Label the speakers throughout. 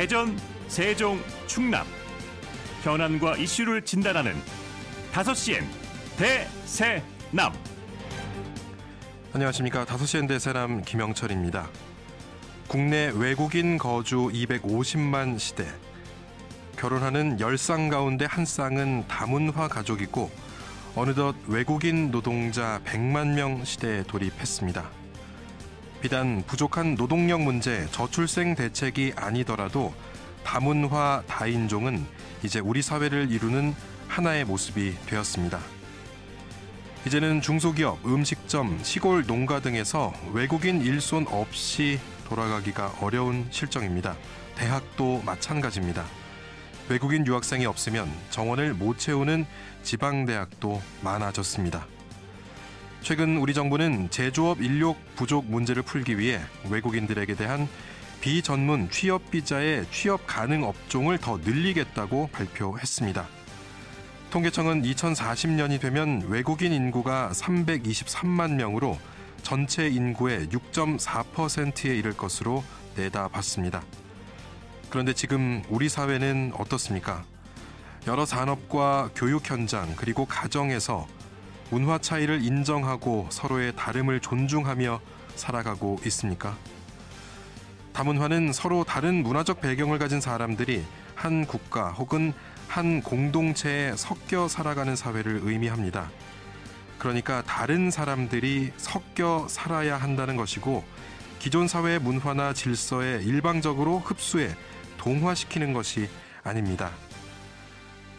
Speaker 1: 대전, 세종, 충남 현안과 이슈를 진단하는 5시엔 대세남.
Speaker 2: 안녕하십니까. 5시엔 대세남 김영철입니다. 국내 외국인 거주 250만 시대. 결혼하는 10쌍 가운데 한 쌍은 다문화 가족이고 어느덧 외국인 노동자 100만 명 시대에 돌입했습니다. 비단 부족한 노동력 문제, 저출생 대책이 아니더라도 다문화 다인종은 이제 우리 사회를 이루는 하나의 모습이 되었습니다. 이제는 중소기업, 음식점, 시골 농가 등에서 외국인 일손 없이 돌아가기가 어려운 실정입니다. 대학도 마찬가지입니다. 외국인 유학생이 없으면 정원을 못 채우는 지방대학도 많아졌습니다. 최근 우리 정부는 제조업 인력 부족 문제를 풀기 위해 외국인들에게 대한 비전문 취업 비자의 취업 가능 업종을 더 늘리겠다고 발표했습니다. 통계청은 2040년이 되면 외국인 인구가 323만 명으로 전체 인구의 6.4%에 이를 것으로 내다봤습니다. 그런데 지금 우리 사회는 어떻습니까? 여러 산업과 교육 현장 그리고 가정에서 문화 차이를 인정하고 서로의 다름을 존중하며 살아가고 있습니까? 다문화는 서로 다른 문화적 배경을 가진 사람들이 한 국가 혹은 한 공동체에 섞여 살아가는 사회를 의미합니다. 그러니까 다른 사람들이 섞여 살아야 한다는 것이고 기존 사회의 문화나 질서에 일방적으로 흡수해 동화시키는 것이 아닙니다.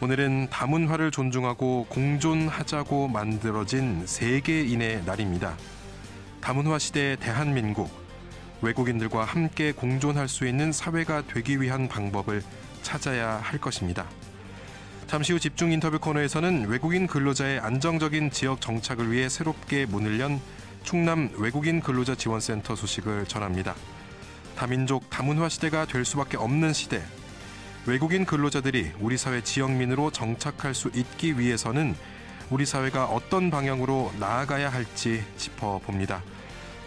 Speaker 2: 오늘은 다문화를 존중하고 공존하자고 만들어진 세계인의 날입니다. 다문화 시대의 대한민국, 외국인들과 함께 공존할 수 있는 사회가 되기 위한 방법을 찾아야 할 것입니다. 잠시 후 집중 인터뷰 코너에서는 외국인 근로자의 안정적인 지역 정착을 위해 새롭게 문을 연 충남 외국인 근로자 지원센터 소식을 전합니다. 다민족 다문화 시대가 될 수밖에 없는 시대, 외국인 근로자들이 우리 사회 지역민으로 정착할 수 있기 위해서는 우리 사회가 어떤 방향으로 나아가야 할지 짚어봅니다.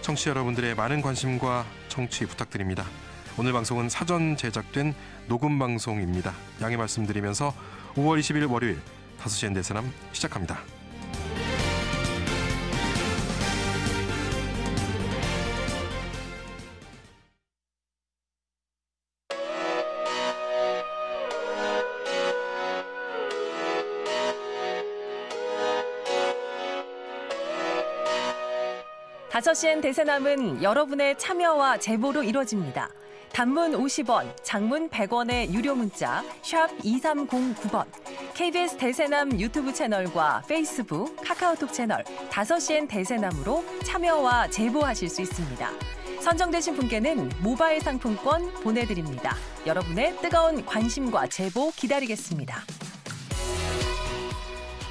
Speaker 2: 청취자 여러분들의 많은 관심과 청취 부탁드립니다. 오늘 방송은 사전 제작된 녹음 방송입니다. 양해 말씀드리면서 5월 20일 월요일 5시엔 대세남 시작합니다.
Speaker 3: 다섯 시엔 대세남은 여러분의 참여와 제보로 이루어집니다. 단문 50원, 장문 100원의 유료 문자 샵 2309번, KBS 대세남 유튜브 채널과 페이스북, 카카오톡 채널 5시엔 대세남으로 참여와 제보하실 수 있습니다. 선정되신 분께는 모바일 상품권 보내드립니다. 여러분의 뜨거운 관심과 제보 기다리겠습니다.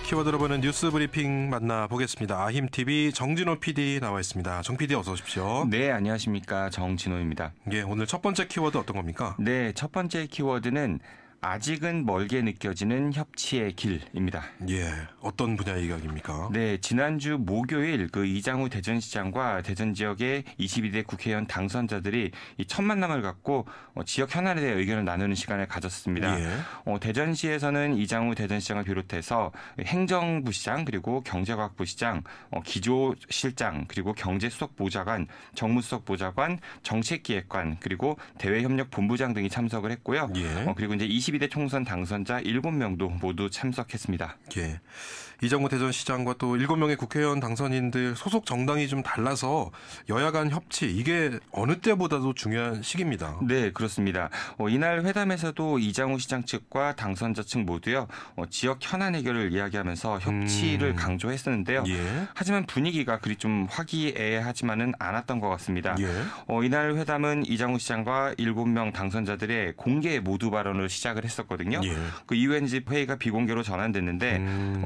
Speaker 2: 키워드로 보는 뉴스 브리핑 만나보겠습니다. 아힘TV 정진호 PD 나와 있습니다. 정 PD 어서 오십시오.
Speaker 4: 네, 안녕하십니까. 정진호입니다.
Speaker 2: 예, 오늘 첫 번째 키워드 어떤 겁니까?
Speaker 4: 네, 첫 번째 키워드는 아직은 멀게 느껴지는 협치의 길입니다.
Speaker 2: 예, 어떤 분야의 이야기입니까?
Speaker 4: 네, 지난주 목요일 이장우 대전시장과 대전 지역의 22대 국회의원 당선자들이 이 첫 만남을 갖고 지역 현안에 대해 의견을 나누는 시간을 가졌습니다.
Speaker 2: 예.
Speaker 4: 대전시에서는 이장우 대전시장을 비롯해서 행정부시장 그리고 경제과학부시장, 기조실장 그리고 경제수석보좌관, 정무수석보좌관, 정책기획관 그리고 대외협력본부장 등이 참석을 했고요.
Speaker 2: 예.
Speaker 4: 그리고 이제 22대 총선 당선자 7명도 모두 참석했습니다.
Speaker 2: 예. 이장우 대전시장과 또 7명의 국회의원 당선인들 소속 정당이 좀 달라서 여야 간 협치, 이게 어느 때보다도 중요한 시기입니다.
Speaker 4: 네, 그렇습니다. 이날 회담에서도 이장우 시장 측과 당선자 측 모두요 지역 현안 해결을 이야기하면서 협치를 강조했었는데요.
Speaker 2: 예.
Speaker 4: 하지만 분위기가 그리 좀 화기애애하지만은 않았던 것 같습니다.
Speaker 2: 예.
Speaker 4: 이날 회담은 이장우 시장과 7명 당선자들의 공개 모두 발언을 시작을 했었거든요.
Speaker 2: 예.
Speaker 4: 그 이후에 이제 회의가 비공개로 전환됐는데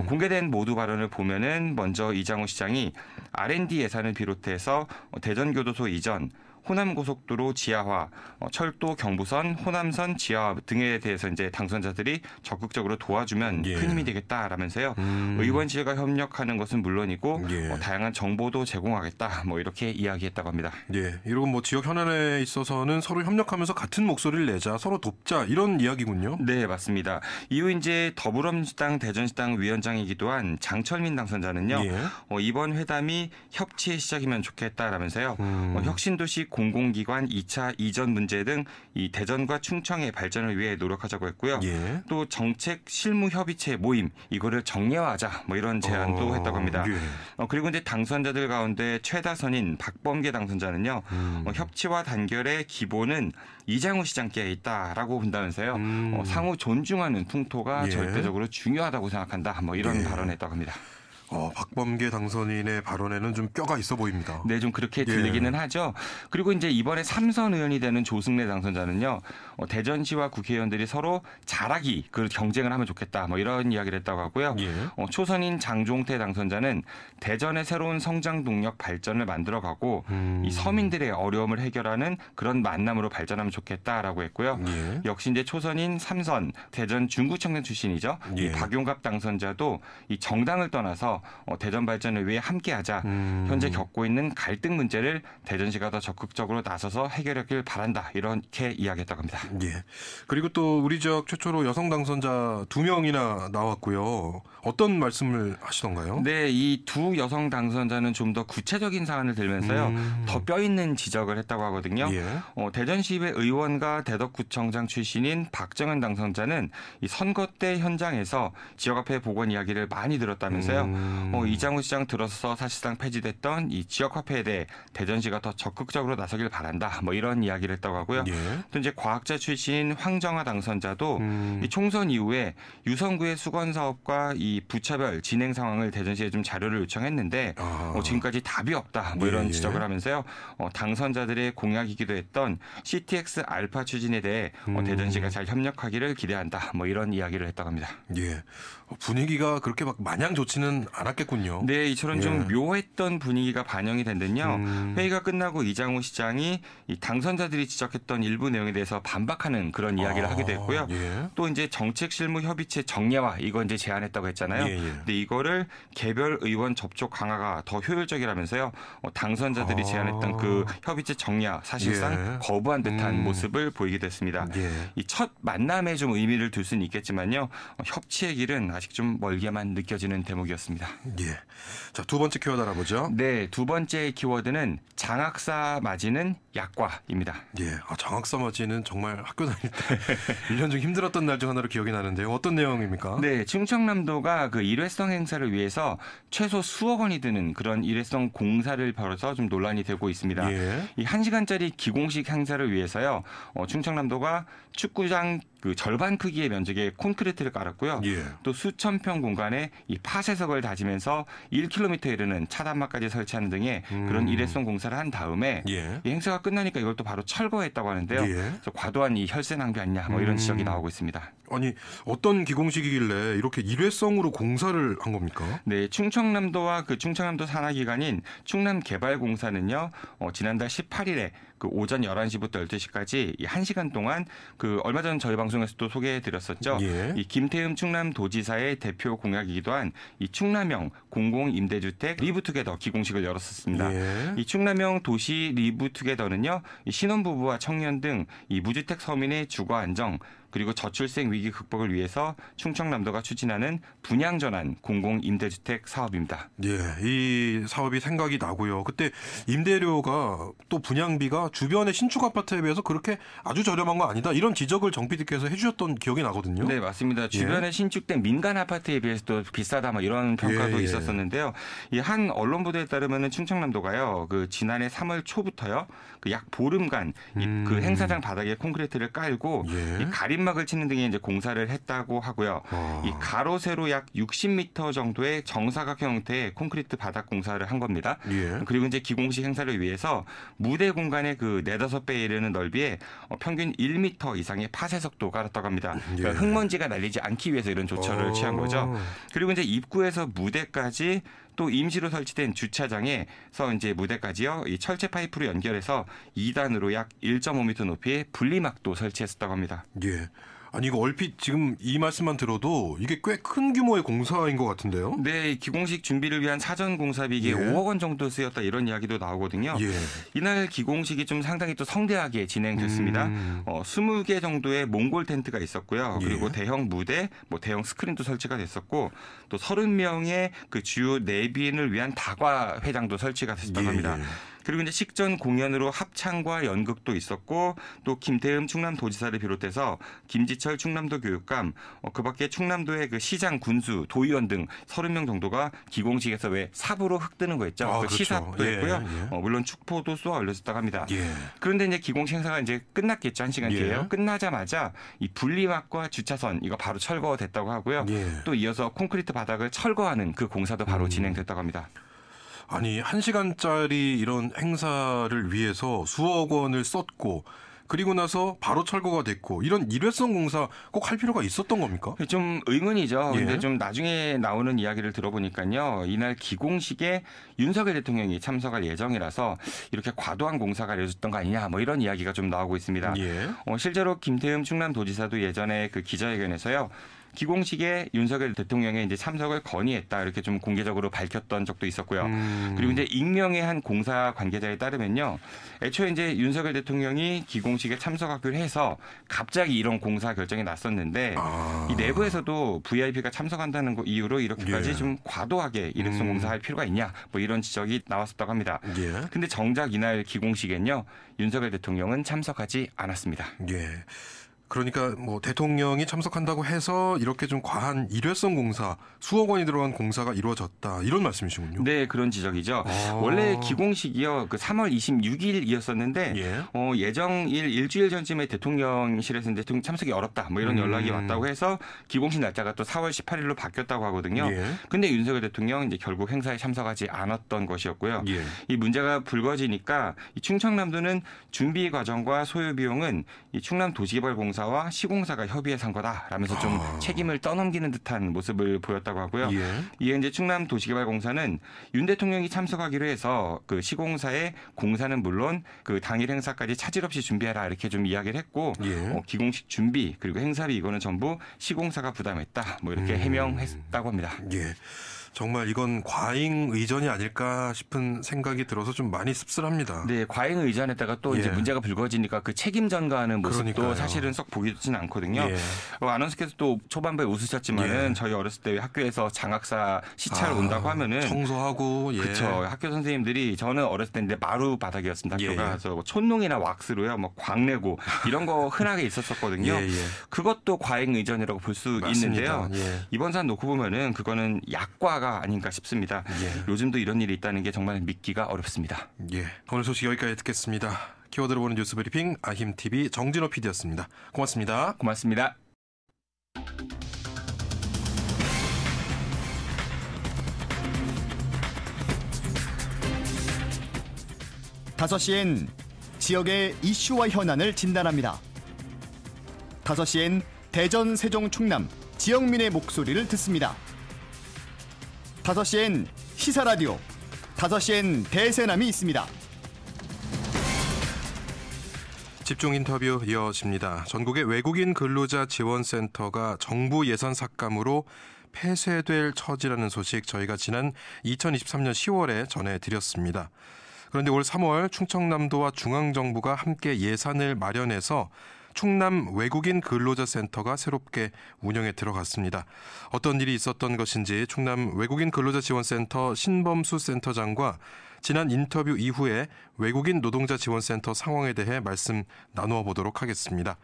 Speaker 4: 공개된 모두 발언을 보면은 먼저 이장우 시장이 R&D 예산을 비롯해서 대전교도소 이전, 호남고속도로 지하화, 철도 경부선, 호남선 지하화 등에 대해서 이제 당선자들이 적극적으로 도와주면
Speaker 2: 예.
Speaker 4: 큰 힘이 되겠다라면서요. 의원실과 협력하는 것은 물론이고
Speaker 2: 예.
Speaker 4: 다양한 정보도 제공하겠다. 이렇게 이야기했다고 합니다.
Speaker 2: 예, 이런 지역 현안에 있어서는 서로 협력하면서 같은 목소리를 내자, 서로 돕자 이런 이야기군요.
Speaker 4: 네, 맞습니다. 이후 이제 더불어민주당 대전시당 위원장이기도 한 장철민 당선자는요.
Speaker 2: 예.
Speaker 4: 이번 회담이 협치의 시작이면 좋겠다라면서요. 혁신도시 공공기관 2차 이전 문제 등 이 대전과 충청의 발전을 위해 노력하자고 했고요.
Speaker 2: 예.
Speaker 4: 또 정책 실무 협의체 모임 이거를 정례화하자 이런 제안도 했다고 합니다.
Speaker 2: 예.
Speaker 4: 그리고 이제 당선자들 가운데 최다선인 박범계 당선자는요. 협치와 단결의 기본은 이장우 시장께 있다라고 본다면서요. 상호 존중하는 풍토가
Speaker 2: 예.
Speaker 4: 절대적으로 중요하다고 생각한다. 이런
Speaker 2: 예.
Speaker 4: 발언했다고 합니다.
Speaker 2: 박범계 당선인의 발언에는 좀 뼈가 있어 보입니다.
Speaker 4: 네, 좀 그렇게 들리기는 하죠. 그리고 이제 이번에 3선 의원이 되는 조승래 당선자는요, 대전시와 국회의원들이 서로 잘하기, 그 경쟁을 하면 좋겠다, 이런 이야기를 했다고 하고요.
Speaker 2: 예.
Speaker 4: 초선인 장종태 당선자는 대전의 새로운 성장 동력 발전을 만들어가고 이 서민들의 어려움을 해결하는 그런 만남으로 발전하면 좋겠다라고 했고요.
Speaker 2: 예.
Speaker 4: 역시 이제 초선인 3선 대전 중구청장 출신이죠.
Speaker 2: 예.
Speaker 4: 이 박용갑 당선자도 이 정당을 떠나서 대전 발전을 위해 함께하자. 현재 겪고 있는 갈등 문제를 대전시가 더 적극적으로 나서서 해결하길 바란다. 이렇게 이야기했다고 합니다.
Speaker 2: 예. 그리고 또 우리 지역 최초로 여성 당선자 2명이나 나왔고요. 어떤 말씀을 하시던가요?
Speaker 4: 네, 이 두 여성 당선자는 좀 더 구체적인 사안을 들면서요. 더 뼈 있는 지적을 했다고 하거든요.
Speaker 2: 예.
Speaker 4: 대전시의회 의원과 대덕구청장 출신인 박정현 당선자는 이 선거 때 현장에서 지역화폐 복원 이야기를 많이 들었다면서요. 이장우 시장 들어서 사실상 폐지됐던 이 지역화폐에 대해 대전시가 더 적극적으로 나서길 바란다. 이런 이야기를 했다고 하고요.
Speaker 2: 예.
Speaker 4: 또 이제 과학자 출신 황정아 당선자도 이 총선 이후에 유성구의 수건 사업과 이 부차별 진행 상황을 대전시에 좀 자료를 요청했는데 지금까지 답이 없다. 이런
Speaker 2: 예.
Speaker 4: 지적을 하면서요. 당선자들의 공약이기도 했던 CTX 알파 추진에 대해 대전시가 잘 협력하기를 기대한다. 이런 이야기를 했다고 합니다.
Speaker 2: 예. 분위기가 그렇게 막 마냥 좋지는 않았겠군요.
Speaker 4: 네, 이처럼
Speaker 2: 예.
Speaker 4: 좀 묘했던 분위기가 반영이 됐는데요. 회의가 끝나고 이장우 시장이 이 당선자들이 지적했던 일부 내용에 대해서 반박하는 그런 이야기를 하기도 했고요.
Speaker 2: 예.
Speaker 4: 또 이제 정책 실무 협의체 정례화 이거 이제 제안했다고 했잖아요.
Speaker 2: 예, 예.
Speaker 4: 근데 이거를 개별 의원 접촉 강화가 더 효율적이라면서요. 당선자들이 제안했던 그 협의체 정례화 사실상
Speaker 2: 예.
Speaker 4: 거부한 듯한 모습을 보이기도 했습니다.
Speaker 2: 예.
Speaker 4: 이 첫 만남에 좀 의미를 둘 수는 있겠지만요. 협치의 길은 아직 좀 멀게만 느껴지는 대목이었습니다.
Speaker 2: 예. 자, 두 번째 키워드 알아보죠.
Speaker 4: 네, 두 번째 키워드는 장학사 맞이는 약과입니다.
Speaker 2: 예. 장학사 맞이는 정말 학교 다닐 때 1년 중 힘들었던 날 중 하나로 기억이 나는데요. 어떤 내용입니까?
Speaker 4: 네, 충청남도가 그 일회성 행사를 위해서 최소 수억 원이 드는 그런 일회성 공사를 벌여서 좀 논란이 되고 있습니다.
Speaker 2: 예.
Speaker 4: 이 1시간짜리 기공식 행사를 위해서요. 충청남도가 축구장 그 절반 크기의 면적에 콘크리트를 깔았고요.
Speaker 2: 예.
Speaker 4: 또 수천 평 공간에 이 파쇄석을 다지면서 1km에 이르는 차단막까지 설치하는 등의 그런 일회성 공사를 한 다음에
Speaker 2: 예.
Speaker 4: 이 행사가 끝나니까 이걸 또 바로 철거했다고 하는데요.
Speaker 2: 예.
Speaker 4: 그래서 과도한 이 혈세 낭비 아니냐 이런 지적이 나오고 있습니다.
Speaker 2: 아니, 어떤 기공식이길래 이렇게 일회성으로 공사를 한 겁니까?
Speaker 4: 네, 충청남도와 그 충청남도 산하기관인 충남개발공사는요, 지난달 18일에 그 오전 11시부터 12시까지 이 1시간 동안 그 얼마 전 저희 방송에서도 소개해드렸었죠.
Speaker 2: 예.
Speaker 4: 이 김태흠 충남도지사의 대표 공약이기도 한 이 충남형 공공임대주택 리브투게더 기공식을 열었었습니다.
Speaker 2: 예.
Speaker 4: 이 충남형 도시 리브투게더는요, 이 신혼부부와 청년 등 이 무주택 서민의 주거 안정 그리고 저출생 위기 극복을 위해서 충청남도가 추진하는 분양전환 공공임대주택 사업입니다.
Speaker 2: 예, 이 사업이 생각이 나고요. 그때 임대료가 또 분양비가 주변의 신축 아파트에 비해서 그렇게 아주 저렴한 거 아니다. 이런 지적을 정 PD께서 해주셨던 기억이 나거든요.
Speaker 4: 네, 맞습니다. 주변에 신축된 민간 아파트에 비해서도 비싸다 이런 평가도
Speaker 2: 예, 예.
Speaker 4: 있었었는데요. 이 한 언론 보도에 따르면은 충청남도가요, 그 지난해 3월 초부터요, 그 약 보름간 그 행사장 바닥에 콘크리트를 깔고
Speaker 2: 예.
Speaker 4: 이 가림막을 치는 등의 이제 공사를 했다고 하고요. 이 가로 세로 약 60m 정도의 정사각형 형태의 콘크리트 바닥 공사를 한 겁니다.
Speaker 2: 예.
Speaker 4: 그리고 이제 기공식 행사를 위해서 무대 공간의 그 4-5배에 이르는 넓이에 평균 1m 이상의 파쇄석도 깔았다고 합니다. 그러니까
Speaker 2: 예.
Speaker 4: 흙먼지가 날리지 않기 위해서 이런 조처를 취한 거죠. 그리고 이제 입구에서 무대까지 또 임시로 설치된 주차장에서 이제 무대까지요. 이 철제 파이프로 연결해서 2단으로 약 1.5m 높이의 분리막도 설치했었다고 합니다.
Speaker 2: 예. 아니 이거 얼핏 지금 이 말씀만 들어도 이게 꽤 큰 규모의 공사인 것 같은데요?
Speaker 4: 네, 기공식 준비를 위한 사전 공사비에 5억 원 정도 쓰였다 이런 이야기도 나오거든요.
Speaker 2: 예.
Speaker 4: 이날 기공식이 좀 상당히 또 성대하게 진행됐습니다. 20개 정도의 몽골 텐트가 있었고요. 그리고
Speaker 2: 예.
Speaker 4: 대형 무대, 뭐 대형 스크린도 설치가 됐었고 또 30명의 그 주요 내빈을 위한 다과 회장도 설치가 됐다고 합니다. 그리고 이제 식전 공연으로 합창과 연극도 있었고 또 김태흠 충남도지사를 비롯해서 김지철 충남도 교육감, 그밖에 충남도의 그 시장, 군수, 도의원 등 30명 정도가 기공식에서 왜 삽으로 흙 뜨는 거 있죠. 그
Speaker 2: 그렇죠.
Speaker 4: 시삽도 했고요. 물론 축포도 쏘아 올려졌다고 합니다. 그런데 이제 기공식 행사가 이제 끝났겠죠. 1시간 뒤에요. 끝나자마자 이 분리막과 주차선 이거 바로 철거됐다고 하고요. 또 이어서 콘크리트 바닥을 철거하는 그 공사도 바로 진행됐다고 합니다.
Speaker 2: 아니 1시간짜리 이런 행사를 위해서 수억 원을 썼고 그리고 나서 바로 철거가 됐고 이런 일회성 공사 꼭 할 필요가 있었던 겁니까?
Speaker 4: 좀 의문이죠. 근데 좀 나중에 나오는 이야기를 들어보니까요. 이날 기공식에 윤석열 대통령이 참석할 예정이라서 이렇게 과도한 공사가 이루어졌던 거 아니냐 뭐 이런 이야기가 좀 나오고 있습니다. 실제로 김태흠 충남도지사도 예전에 그 기자회견에서요. 기공식에 윤석열 대통령의 이제 참석을 건의했다 이렇게 좀 공개적으로 밝혔던 적도 있었고요. 그리고 이제 익명의 한 공사 관계자에 따르면요, 애초에 이제 윤석열 대통령이 기공식에 참석하기로 해서 갑자기 이런 공사 결정이 났었는데 이 내부에서도 VIP가 참석한다는 거 이유로 이렇게까지 좀 과도하게 일회성 공사할 필요가 있냐 뭐 이런 지적이 나왔었다고 합니다. 근데 정작 이날 기공식엔요 윤석열 대통령은 참석하지 않았습니다.
Speaker 2: 그러니까 뭐 대통령이 참석한다고 해서 이렇게 좀 과한 일회성 공사, 수억 원이 들어간 공사가 이루어졌다 이런 말씀이시군요.
Speaker 4: 네, 그런 지적이죠. 원래 기공식이요, 그 3월 26일이었었는데 예정일 일주일 전쯤에 대통령실에서 이제 참석이 어렵다, 뭐 이런 연락이 왔다고 해서 기공식 날짜가 또 4월 18일로 바뀌었다고 하거든요. 근데 윤석열 대통령 이제 결국 행사에 참석하지 않았던 것이었고요. 이 문제가 불거지니까 이 충청남도는 준비 과정과 소요 비용은 이 충남도시개발공사 와 시공사가 협의해서 한 거다라면서 좀 책임을 떠넘기는 듯한 모습을 보였다고 하고요. 이에 이제 충남도시개발공사는 윤 대통령이 참석하기로 해서 그 시공사의 공사는 물론 그 당일 행사까지 차질 없이 준비해라 이렇게 좀 이야기를 했고 기공식 준비 그리고 행사비 이거는 전부 시공사가 부담했다 뭐 이렇게 해명했다고 합니다.
Speaker 2: 정말 이건 과잉 의전이 아닐까 싶은 생각이 들어서 좀 많이 씁쓸합니다.
Speaker 4: 네, 과잉 의전에다가 또 이제 문제가 불거지니까 그 책임 전가하는 모습도
Speaker 2: 그러니까요.
Speaker 4: 사실은 썩 보기 좋지는 않거든요. 아나운서께서 또 초반부에 웃으셨지만은 저희 어렸을 때 학교에서 장학사 시찰 온다고 하면은
Speaker 2: 청소하고
Speaker 4: 그렇죠. 학교 선생님들이 저는 어렸을 때인데 마루 바닥이었습니다. 학교가 그래서 뭐 촌농이나 왁스로요, 뭐 광내고 이런 거 흔하게 있었었거든요. 그것도 과잉 의전이라고 볼 수 있는데요. 이번 사안 놓고 보면은 그거는 약과가 아닌가 싶습니다. 요즘도 이런 일이 있다는 게 정말 믿기가 어렵습니다.
Speaker 2: 오늘 소식 여기까지 듣겠습니다. 키워드로 보는 뉴스 브리핑 아힘TV 정진호 PD였습니다. 고맙습니다.
Speaker 4: 고맙습니다.
Speaker 5: 다섯 시엔 지역의 이슈와 현안을 진단합니다. 5시엔 대전, 세종, 충남 지역민의 목소리를 듣습니다. 5시엔 시사라디오, 5시엔 대세남이 있습니다.
Speaker 2: 집중 인터뷰 이어집니다. 전국의 외국인 근로자 지원센터가 정부 예산 삭감으로 폐쇄될 처지라는 소식 저희가 지난 2023년 10월에 전해드렸습니다. 그런데 올 3월 충청남도와 중앙정부가 함께 예산을 마련해서 충남 외국인 근로자 센터가 새롭게 운영에 들어갔습니다. 어떤 일이 있었던 것인지 충남 외국인 근로자 지원센터 신범수 센터장과 지난 인터뷰 이후에 외국인 노동자 지원센터 상황에 대해 말씀 나누어 보도록 하겠습니다.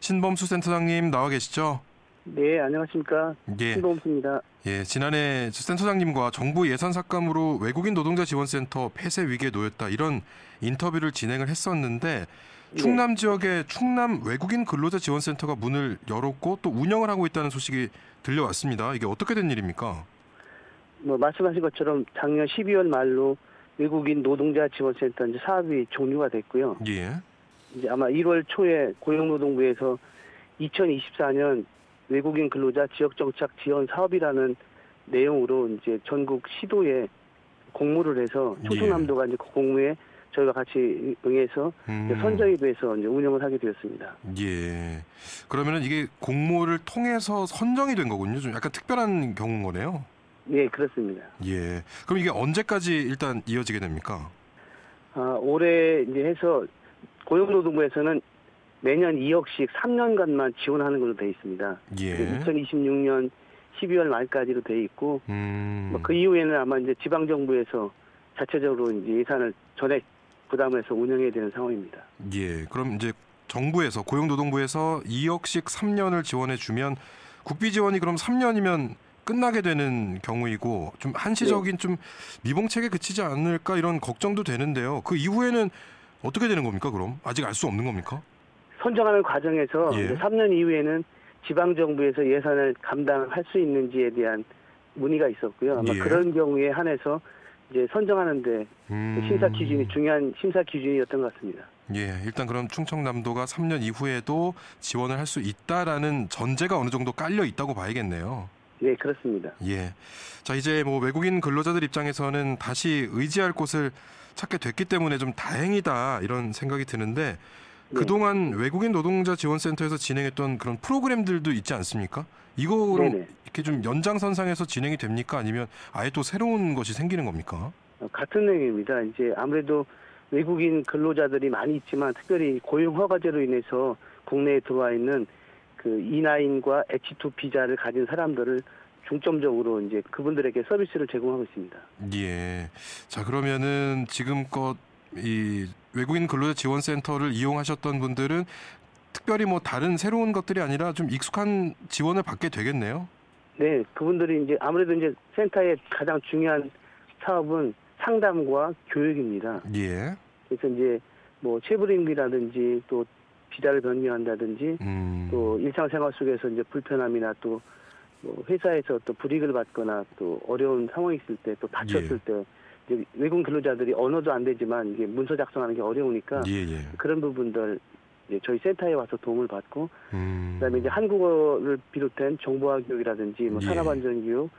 Speaker 2: 신범수 센터장님 나와 계시죠?
Speaker 6: 네, 안녕하십니까. 신범수입니다.
Speaker 2: 지난해 센터장님과 정부 예산 삭감으로 외국인 노동자 지원센터 폐쇄 위기에 놓였다 이런 인터뷰를 진행을 했었는데 충남 지역에 충남 외국인 근로자 지원센터가 문을 열었고 또 운영을 하고 있다는 소식이 들려왔습니다. 이게 어떻게 된 일입니까?
Speaker 6: 말씀하신 것처럼 작년 12월 말로 외국인 노동자 지원센터 이제 사업이 종료가 됐고요. 이제 아마 1월 초에 고용노동부에서 2024년 외국인 근로자 지역정착 지원 사업이라는 내용으로 이제 전국 시도에 공모를 해서 충청남도가 이제 그 공모에 저희가 같이 응해서 선정이 돼서 이제 운영을 하게 되었습니다.
Speaker 2: 예. 그러면은 이게 공모를 통해서 선정이 된 거군요. 좀 약간 특별한 경우인 거네요.
Speaker 6: 예, 그렇습니다.
Speaker 2: 예. 그럼 이게 언제까지 일단 이어지게 됩니까?
Speaker 6: 올해 이제 해서 고용노동부에서는 매년 2억씩 3년간만 지원하는 걸로 되어 있습니다.
Speaker 2: 예.
Speaker 6: 2026년 12월 말까지로 되어 있고, 뭐 그 이후에는 아마 이제 지방정부에서 자체적으로 이제 예산을 전액 부담해서 운영해야 되는 상황입니다.
Speaker 2: 예. 그럼 이제 정부에서 고용노동부에서 2억씩 3년을 지원해 주면 국비 지원이 그럼 3년이면 끝나게 되는 경우이고 좀 한시적인 좀 미봉책에 그치지 않을까 이런 걱정도 되는데요. 그 이후에는 어떻게 되는 겁니까? 그럼 아직 알 수 없는 겁니까?
Speaker 6: 선정하는 과정에서
Speaker 2: 예.
Speaker 6: 이제 3년 이후에는 지방정부에서 예산을 감당할 수 있는지에 대한 문의가 있었고요. 아마
Speaker 2: 예.
Speaker 6: 그런 경우에 한해서 이제 선정하는데 심사 기준이 중요한 심사 기준이었던 것 같습니다.
Speaker 2: 예, 일단 그럼 충청남도가 3년 이후에도 지원을 할 수 있다라는 전제가 어느 정도 깔려 있다고 봐야겠네요.
Speaker 6: 네, 그렇습니다.
Speaker 2: 예. 자, 이제 뭐 외국인 근로자들 입장에서는 다시 의지할 곳을 찾게 됐기 때문에 좀 다행이다 이런 생각이 드는데 그동안 외국인 노동자 지원센터에서 진행했던 그런 프로그램들도 있지 않습니까? 이거 그럼
Speaker 6: 네네.
Speaker 2: 이렇게 좀 연장선상에서 진행이 됩니까? 아니면 아예 또 새로운 것이 생기는 겁니까?
Speaker 6: 같은 내용입니다. 이제 아무래도 외국인 근로자들이 많이 있지만 특별히 고용 허가제로 인해서 국내에 들어와 있는 그 E9과 H2 비자를 가진 사람들을 중점적으로 이제 그분들에게 서비스를 제공하고 있습니다.
Speaker 2: 예. 자, 그러면은 지금껏 이 외국인 근로자 지원센터를 이용하셨던 분들은 특별히 뭐 다른 새로운 것들이 아니라 좀 익숙한 지원을 받게 되겠네요.
Speaker 6: 네, 그분들이 이제 아무래도 이제 센터의 가장 중요한 사업은 상담과 교육입니다.
Speaker 2: 예.
Speaker 6: 그래서 이제 뭐 체불임금이라든지 또 비자를 변경한다든지 또 일상생활 속에서 이제 불편함이나 또 뭐 회사에서 또 불이익을 받거나 또 어려운 상황이 있을 때 또 다쳤을 때 이제 외국인 근로자들이 언어도 안 되지만 이게 문서 작성하는 게 어려우니까 그런 부분들 이제 저희 센터에 와서 도움을 받고 그다음에 이제 한국어를 비롯한 정보화 교육이라든지 뭐 산업안전 교육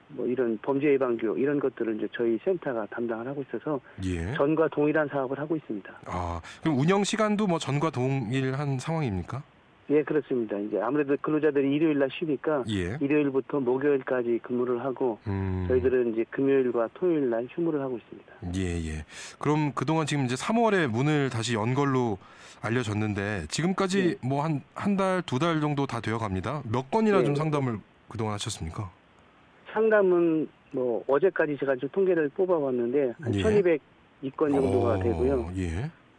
Speaker 6: 뭐 이런 범죄 예방 교육 이런 것들을 이제 저희 센터가 담당을 하고 있어서 전과 동일한 사업을 하고 있습니다.
Speaker 2: 아, 그럼 운영 시간도 뭐 전과 동일한 상황입니까?
Speaker 6: 예, 그렇습니다. 이제 아무래도 근로자들이 일요일 날 쉬니까 일요일부터 목요일까지 근무를 하고 저희들은 이제 금요일과 토요일 날 휴무를 하고 있습니다.
Speaker 2: 예. 그럼 그동안 지금 이제 3월에 문을 다시 연 걸로 알려졌는데 지금까지 뭐 한 달, 2달 정도 다 되어 갑니다. 몇 건이나 좀 상담을 그동안 하셨습니까?
Speaker 6: 상담은 뭐 어제까지 제가 좀 통계를 뽑아봤는데 한 1202건 정도가 되고요.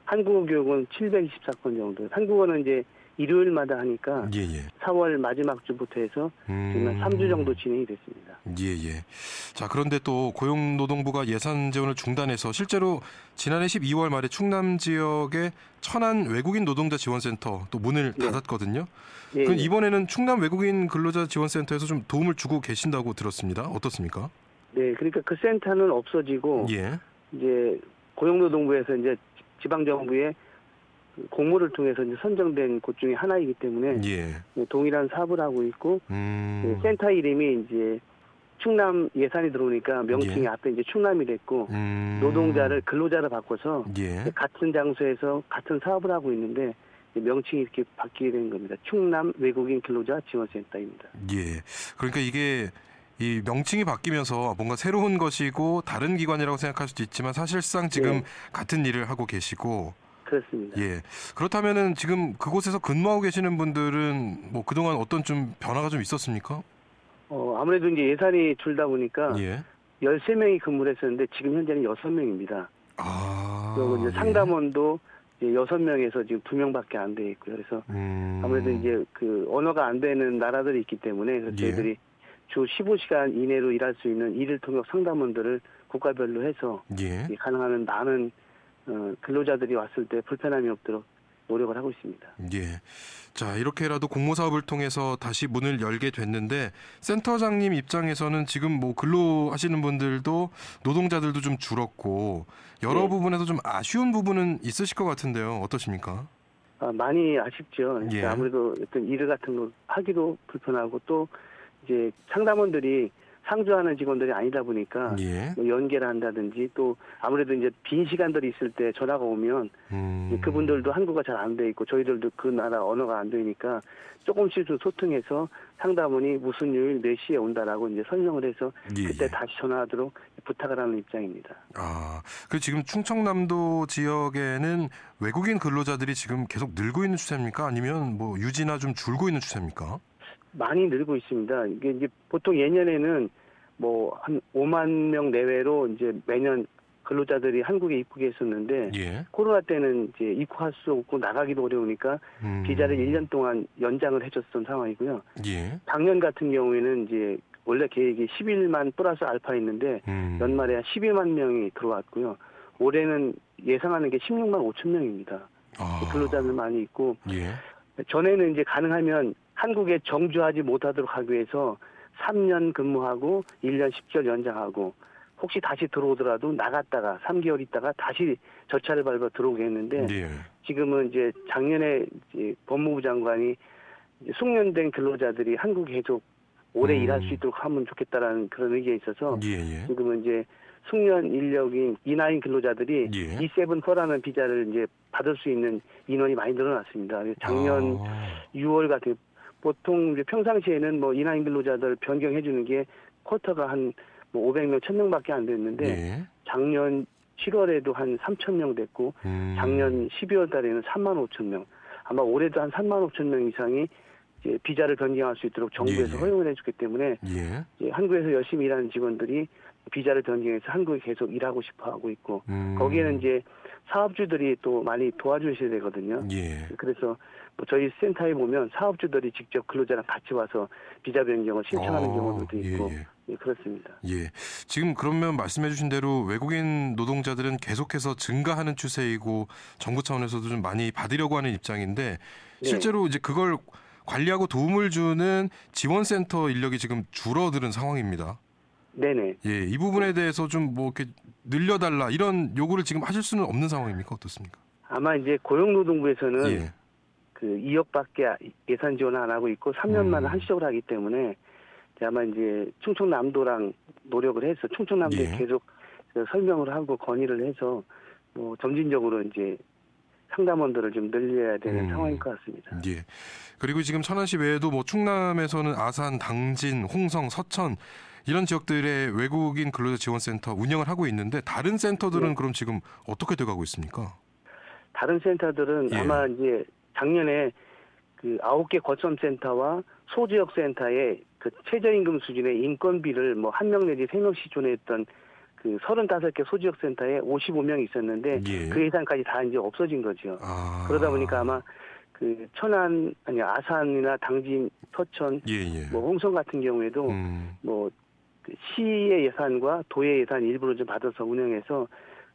Speaker 6: 한국어 교육은 724건 정도. 한국어는 이제 일요일마다 하니까 4월 마지막 주부터 해서 지금 3주 정도 진행이 됐습니다.
Speaker 2: 자, 그런데 또 고용노동부가 예산 지원을 중단해서 실제로 지난해 12월 말에 충남 지역의 천안 외국인 노동자 지원센터 또 문을 닫았거든요. 그럼 이번에는 충남 외국인 근로자 지원센터에서 좀 도움을 주고 계신다고 들었습니다. 어떻습니까?
Speaker 6: 네, 그러니까 그 센터는 없어지고 이제 고용노동부에서 이제 지방정부에 공모를 통해서 이제 선정된 곳 중에 하나이기 때문에 동일한 사업을 하고 있고 센터 이름이 이제 충남 예산이 들어오니까 명칭이 앞에 이제 충남이 됐고 노동자를 근로자로 바꿔서 같은 장소에서 같은 사업을 하고 있는데 명칭이 이렇게 바뀌게 된 겁니다. 충남 외국인 근로자 지원센터입니다.
Speaker 2: 그러니까 이게 이 명칭이 바뀌면서 뭔가 새로운 것이고 다른 기관이라고 생각할 수도 있지만 사실상 지금 같은 일을 하고 계시고
Speaker 6: 그렇습니다.
Speaker 2: 그렇다면은 지금 그곳에서 근무하고 계시는 분들은 뭐 그동안 어떤 좀 변화가 좀 있었습니까?
Speaker 6: 아무래도 이제 예산이 줄다 보니까 13명이 근무를 했었는데 지금 현재는 6명입니다. 그리고 이제 상담원도 이제 6명에서 지금 2명밖에 안 돼 있고요. 그래서 아무래도 이제 그 언어가 안 되는 나라들이 있기 때문에 그래서 저희들이 주 15시간 이내로 일할 수 있는 일일 통역 상담원들을 국가별로 해서 가능한 많은 근로자들이 왔을 때 불편함이 없도록 노력을 하고 있습니다.
Speaker 2: 자, 이렇게라도 공모 사업을 통해서 다시 문을 열게 됐는데 센터장님 입장에서는 지금 뭐 근로하시는 분들도 노동자들도 좀 줄었고 여러 부분에서 좀 아쉬운 부분은 있으실 것 같은데요. 어떠십니까?
Speaker 6: 많이 아쉽죠. 아무래도 어떤 일 같은 거 하기도 불편하고 또 이제 상담원들이 상주하는 직원들이 아니다 보니까
Speaker 2: 예.
Speaker 6: 뭐 연계를 한다든지 또 아무래도 이제 빈 시간들이 있을 때 전화가 오면 그분들도 한국어가 잘 안 돼 있고 저희들도 그 나라 언어가 안 되니까 조금씩 좀 소통해서 상담원이 무슨 요일 몇 시에 온다라고 이제 설명을 해서
Speaker 2: 예,
Speaker 6: 그때
Speaker 2: 예.
Speaker 6: 다시 전화하도록 부탁을 하는 입장입니다.
Speaker 2: 아, 그 지금 충청남도 지역에는 외국인 근로자들이 지금 계속 늘고 있는 추세입니까? 아니면 뭐 유지나 좀 줄고 있는 추세입니까?
Speaker 6: 많이 늘고 있습니다. 이게 이제 보통 예년에는 뭐 한 5만 명 내외로 이제 매년 근로자들이 한국에 입국했었는데
Speaker 2: 예.
Speaker 6: 코로나 때는 이제 입국할 수 없고 나가기도 어려우니까 비자를 1년 동안 연장을 해줬던 상황이고요.
Speaker 2: 예.
Speaker 6: 작년 같은 경우에는 이제 원래 계획이 11만 플러스 알파였는데 연말에 한 12만 명이 들어왔고요. 올해는 예상하는 게 16만 5천 명입니다.
Speaker 2: 아.
Speaker 6: 근로자들 많이 있고
Speaker 2: 예.
Speaker 6: 전에는 이제 가능하면 한국에 정주하지 못하도록 하기 위해서 3년 근무하고 1년 10개월 연장하고 혹시 다시 들어오더라도 나갔다가 3개월 있다가 다시 절차를 밟아 들어오게 했는데
Speaker 2: 예.
Speaker 6: 지금은 이제 작년에 이제 법무부 장관이 이제 숙련된 근로자들이 한국에 계속 오래 일할 수 있도록 하면 좋겠다라는 그런 의견이 있어서
Speaker 2: 예. 예.
Speaker 6: 지금은 이제 숙련 인력인 E9 근로자들이
Speaker 2: 예.
Speaker 6: E7-4라는 비자를 이제 받을 수 있는 인원이 많이 늘어났습니다. 작년 6월 같은 보통 이제 평상시에는 뭐 E9 근로자들 변경해 주는 게 쿼터가 한 뭐 500명, 1000명밖에 안 됐는데
Speaker 2: 예.
Speaker 6: 작년 7월에도 한 3,000명 됐고 작년 12월 달에는 3만 5천 명. 아마 올해도 한 3만 5천 명 이상이 이제 비자를 변경할 수 있도록 정부에서
Speaker 2: 예.
Speaker 6: 허용을 해주기 때문에
Speaker 2: 예.
Speaker 6: 이제 한국에서 열심히 일하는 직원들이 비자를 변경해서 한국에 계속 일하고 싶어 하고 있고 거기에는 이제 사업주들이 또 많이 도와주셔야 되거든요.
Speaker 2: 예.
Speaker 6: 그래서 뭐 저희 센터에 보면 사업주들이 직접 근로자랑 같이 와서 비자 변경을 신청하는 경우도 있고
Speaker 2: 예.
Speaker 6: 예, 그렇습니다.
Speaker 2: 예. 지금 그러면 말씀해 주신 대로 외국인 노동자들은 계속해서 증가하는 추세이고 정부 차원에서도 좀 많이 받으려고 하는 입장인데 실제로 이제 그걸 관리하고 도움을 주는 지원센터 인력이 지금 줄어드는 상황입니다.
Speaker 6: 네네.
Speaker 2: 예, 이 부분에 대해서 좀 뭐 이렇게 늘려달라 이런 요구를 지금 하실 수는 없는 상황입니까? 어떻습니까?
Speaker 6: 아마 이제 고용노동부에서는
Speaker 2: 예.
Speaker 6: 그 2억밖에 예산 지원을 안 하고 있고 3년만 한시적으로 하기 때문에 아마 이제 충청남도랑 노력을 해서 충청남도에
Speaker 2: 예.
Speaker 6: 계속 설명을 하고 건의를 해서 뭐 점진적으로 이제 상담원들을 좀 늘려야 되는 상황인 것 같습니다.
Speaker 2: 예. 그리고 지금 천안시 외에도 뭐 충남에서는 아산, 당진, 홍성, 서천 이런 지역들의 외국인 근로자 지원센터 운영을 하고 있는데 다른 센터들은 그럼 지금 어떻게 돼가고 있습니까?
Speaker 6: 다른 센터들은
Speaker 2: 예.
Speaker 6: 아마 이제 작년에 그 9개 거점센터와 소지역 센터에 그 최저임금 수준의 인건비를 뭐 1명 내지 3명씩 지원했던 그 35개 소지역 센터에 55명이 있었는데
Speaker 2: 예.
Speaker 6: 그 예산까지 다 이제 없어진 거죠.
Speaker 2: 아.
Speaker 6: 그러다 보니까 아마 그 천안 아니 아산이나 당진, 서천,
Speaker 2: 예.
Speaker 6: 뭐 홍성 같은 경우에도 뭐 그 시의 예산과 도의 예산 일부러 좀 받아서 운영해서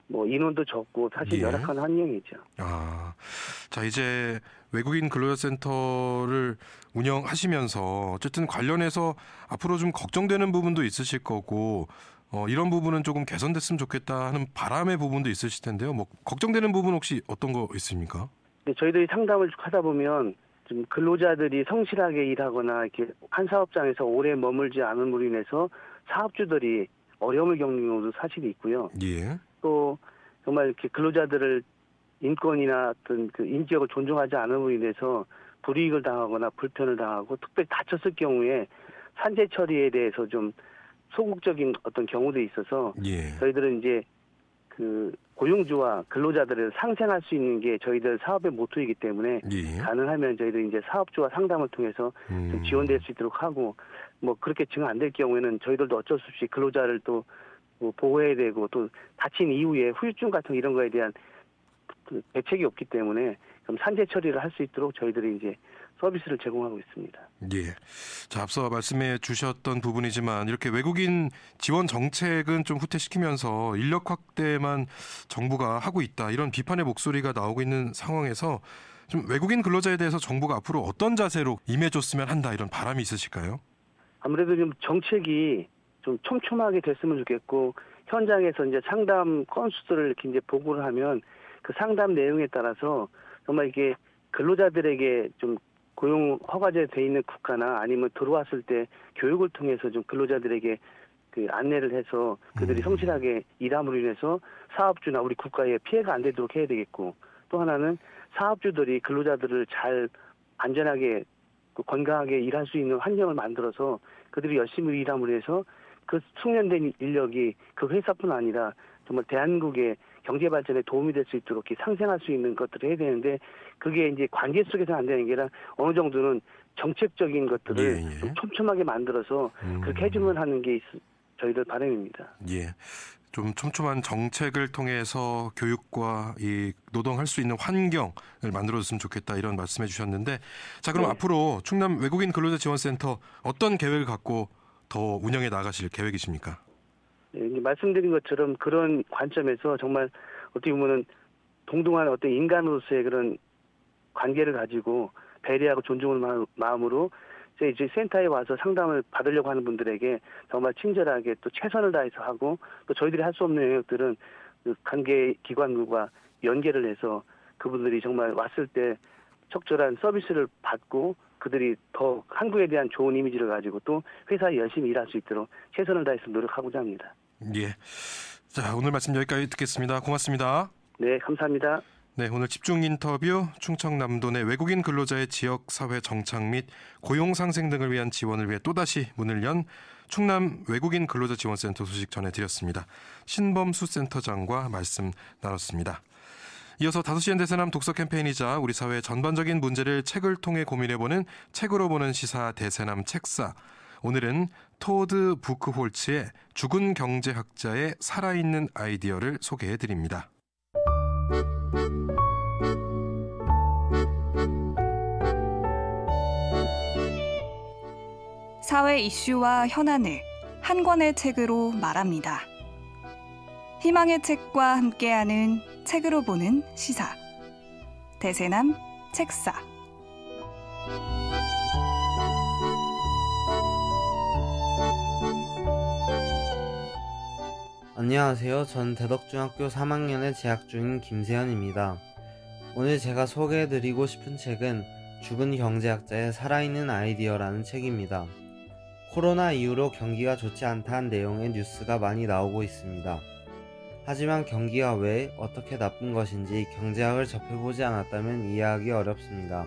Speaker 6: 뭐 인원도 적고 사실
Speaker 2: 예.
Speaker 6: 열악한 환경이죠.
Speaker 2: 아, 자 이제 외국인 근로자센터를 운영하시면서 어쨌든 관련해서 앞으로 좀 걱정되는 부분도 있으실 거고 이런 부분은 조금 개선됐으면 좋겠다 하는 바람의 부분도 있으실 텐데요. 뭐 걱정되는 부분 혹시 어떤 거 있습니까?
Speaker 6: 네, 저희들이 상담을 하다 보면 좀 근로자들이 성실하게 일하거나 이렇게 한 사업장에서 오래 머물지 않음으로 인해서 사업주들이 어려움을 겪는 경우도 사실이 있고요.
Speaker 2: 예.
Speaker 6: 또 정말 이렇게 근로자들을 인권이나 어떤 그 인격을 존중하지 않음으로 인해서 불이익을 당하거나 불편을 당하고 특별히 다쳤을 경우에 산재 처리에 대해서 좀 소극적인 어떤 경우도 있어서
Speaker 2: 예.
Speaker 6: 저희들은 이제 그 고용주와 근로자들을 상생할 수 있는 게 저희들 사업의 모토이기 때문에
Speaker 2: 예.
Speaker 6: 가능하면 저희들 이제 사업주와 상담을 통해서 좀 지원될 수 있도록 하고 뭐 그렇게 증 안 될 경우에는 저희들도 어쩔 수 없이 근로자를 또 뭐 보호해야 되고 또 다친 이후에 후유증 같은 이런 거에 대한 그 대책이 없기 때문에 그럼 산재 처리를 할 수 있도록 저희들이 이제 서비스를 제공하고 있습니다.
Speaker 2: 예. 자, 앞서 말씀해 주셨던 부분이지만 이렇게 외국인 지원 정책은 좀 후퇴시키면서 인력 확대만 정부가 하고 있다. 이런 비판의 목소리가 나오고 있는 상황에서 좀 외국인 근로자에 대해서 정부가 앞으로 어떤 자세로 임해줬으면 한다. 이런 바람이 있으실까요?
Speaker 6: 아무래도 좀 정책이 좀 촘촘하게 됐으면 좋겠고 현장에서 이제 상담 건수들을 이렇게 이제 보고를 하면 그 상담 내용에 따라서 정말 이게 근로자들에게 좀 고용 허가제 돼 있는 국가나 아니면 들어왔을 때 교육을 통해서 좀 근로자들에게 그 안내를 해서 그들이 성실하게 일함으로 인해서 사업주나 우리 국가에 피해가 안 되도록 해야 되겠고, 또 하나는 사업주들이 근로자들을 잘 안전하게 건강하게 일할 수 있는 환경을 만들어서 그들이 열심히 일함으로 해서 그 숙련된 인력이 그 회사뿐 아니라 정말 대한민국의 경제 발전에 도움이 될 수 있도록 이렇게 상생할 수 있는 것들을 해야 되는데, 그게 이제 관계 속에서 안 되는 게 아니라 어느 정도는 정책적인 것들을 좀 촘촘하게 만들어서 그렇게 해주면 하는 게 저희들 바람입니다.
Speaker 2: 예. 좀 촘촘한 정책을 통해서 교육과 이 노동할 수 있는 환경을 만들어줬으면 좋겠다, 이런 말씀해 주셨는데, 자, 그럼 앞으로 충남 외국인 근로자 지원센터 어떤 계획을 갖고 더 운영해 나가실 계획이십니까?
Speaker 6: 네, 말씀드린 것처럼 그런 관점에서 정말 어떻게 보면은 동등한 어떤 인간으로서의 그런 관계를 가지고 배려하고 존중을 마음으로 이제 센터에 와서 상담을 받으려고 하는 분들에게 정말 친절하게 또 최선을 다해서 하고, 또 저희들이 할 수 없는 영역들은 그 관계 기관과 연계를 해서 그분들이 정말 왔을 때 적절한 서비스를 받고 그들이 더 한국에 대한 좋은 이미지를 가지고 또 회사에 열심히 일할 수 있도록 최선을 다해서 노력하고자 합니다.
Speaker 2: 예. 자, 오늘 말씀 여기까지 듣겠습니다. 고맙습니다.
Speaker 6: 네, 감사합니다.
Speaker 2: 네, 오늘 집중 인터뷰 충청남도 내 외국인 근로자의 지역사회 정착 및 고용 상생 등을 위한 지원을 위해 또다시 문을 연 충남 외국인 근로자 지원센터 소식 전해드렸습니다. 신범수 센터장과 말씀 나눴습니다. 이어서 5시엔 대세남 독서 캠페인이자 우리 사회의 전반적인 문제를 책을 통해 고민해보는 책으로 보는 시사 대세남 책사. 오늘은 토드 부크홀츠의 죽은 경제학자의 살아있는 아이디어를 소개해드립니다.
Speaker 7: 사회 이슈와 현안을 한 권의 책으로 말합니다. 희망의 책과 함께하는 책으로 보는 시사. 대세남 책사.
Speaker 8: 안녕하세요. 전 대덕중학교 3학년에 재학 중인 김세현입니다. 오늘 제가 소개해드리고 싶은 책은 죽은 경제학자의 살아있는 아이디어라는 책입니다. 코로나 이후로 경기가 좋지 않다는 내용의 뉴스가 많이 나오고 있습니다. 하지만 경기가 왜 어떻게 나쁜 것인지 경제학을 접해보지 않았다면 이해하기 어렵습니다.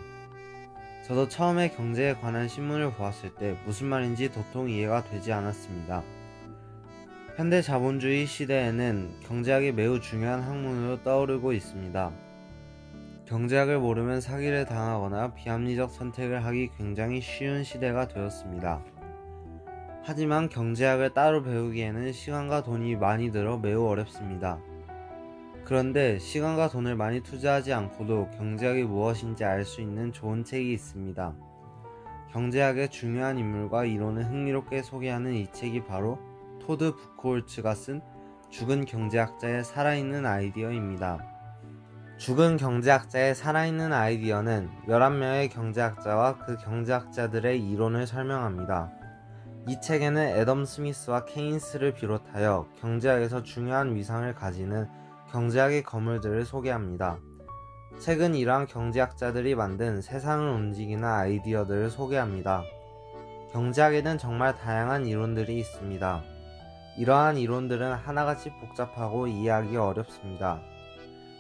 Speaker 8: 저도 처음에 경제에 관한 신문을 보았을 때 무슨 말인지 도통 이해가 되지 않았습니다. 현대 자본주의 시대에는 경제학이 매우 중요한 학문으로 떠오르고 있습니다. 경제학을 모르면 사기를 당하거나 비합리적 선택을 하기 굉장히 쉬운 시대가 되었습니다. 하지만 경제학을 따로 배우기에는 시간과 돈이 많이 들어 매우 어렵습니다. 그런데 시간과 돈을 많이 투자하지 않고도 경제학이 무엇인지 알 수 있는 좋은 책이 있습니다. 경제학의 중요한 인물과 이론을 흥미롭게 소개하는 이 책이 바로 토드 부크홀츠가 쓴 죽은 경제학자의 살아있는 아이디어입니다. 죽은 경제학자의 살아있는 아이디어는 11명의 경제학자와 그 경제학자들의 이론을 설명합니다. 이 책에는 애덤 스미스와 케인스를 비롯하여 경제학에서 중요한 위상을 가지는 경제학의 거물들을 소개합니다. 책은 이러한 경제학자들이 만든 세상을 움직이는 아이디어들을 소개합니다. 경제학에는 정말 다양한 이론들이 있습니다. 이러한 이론들은 하나같이 복잡하고 이해하기 어렵습니다.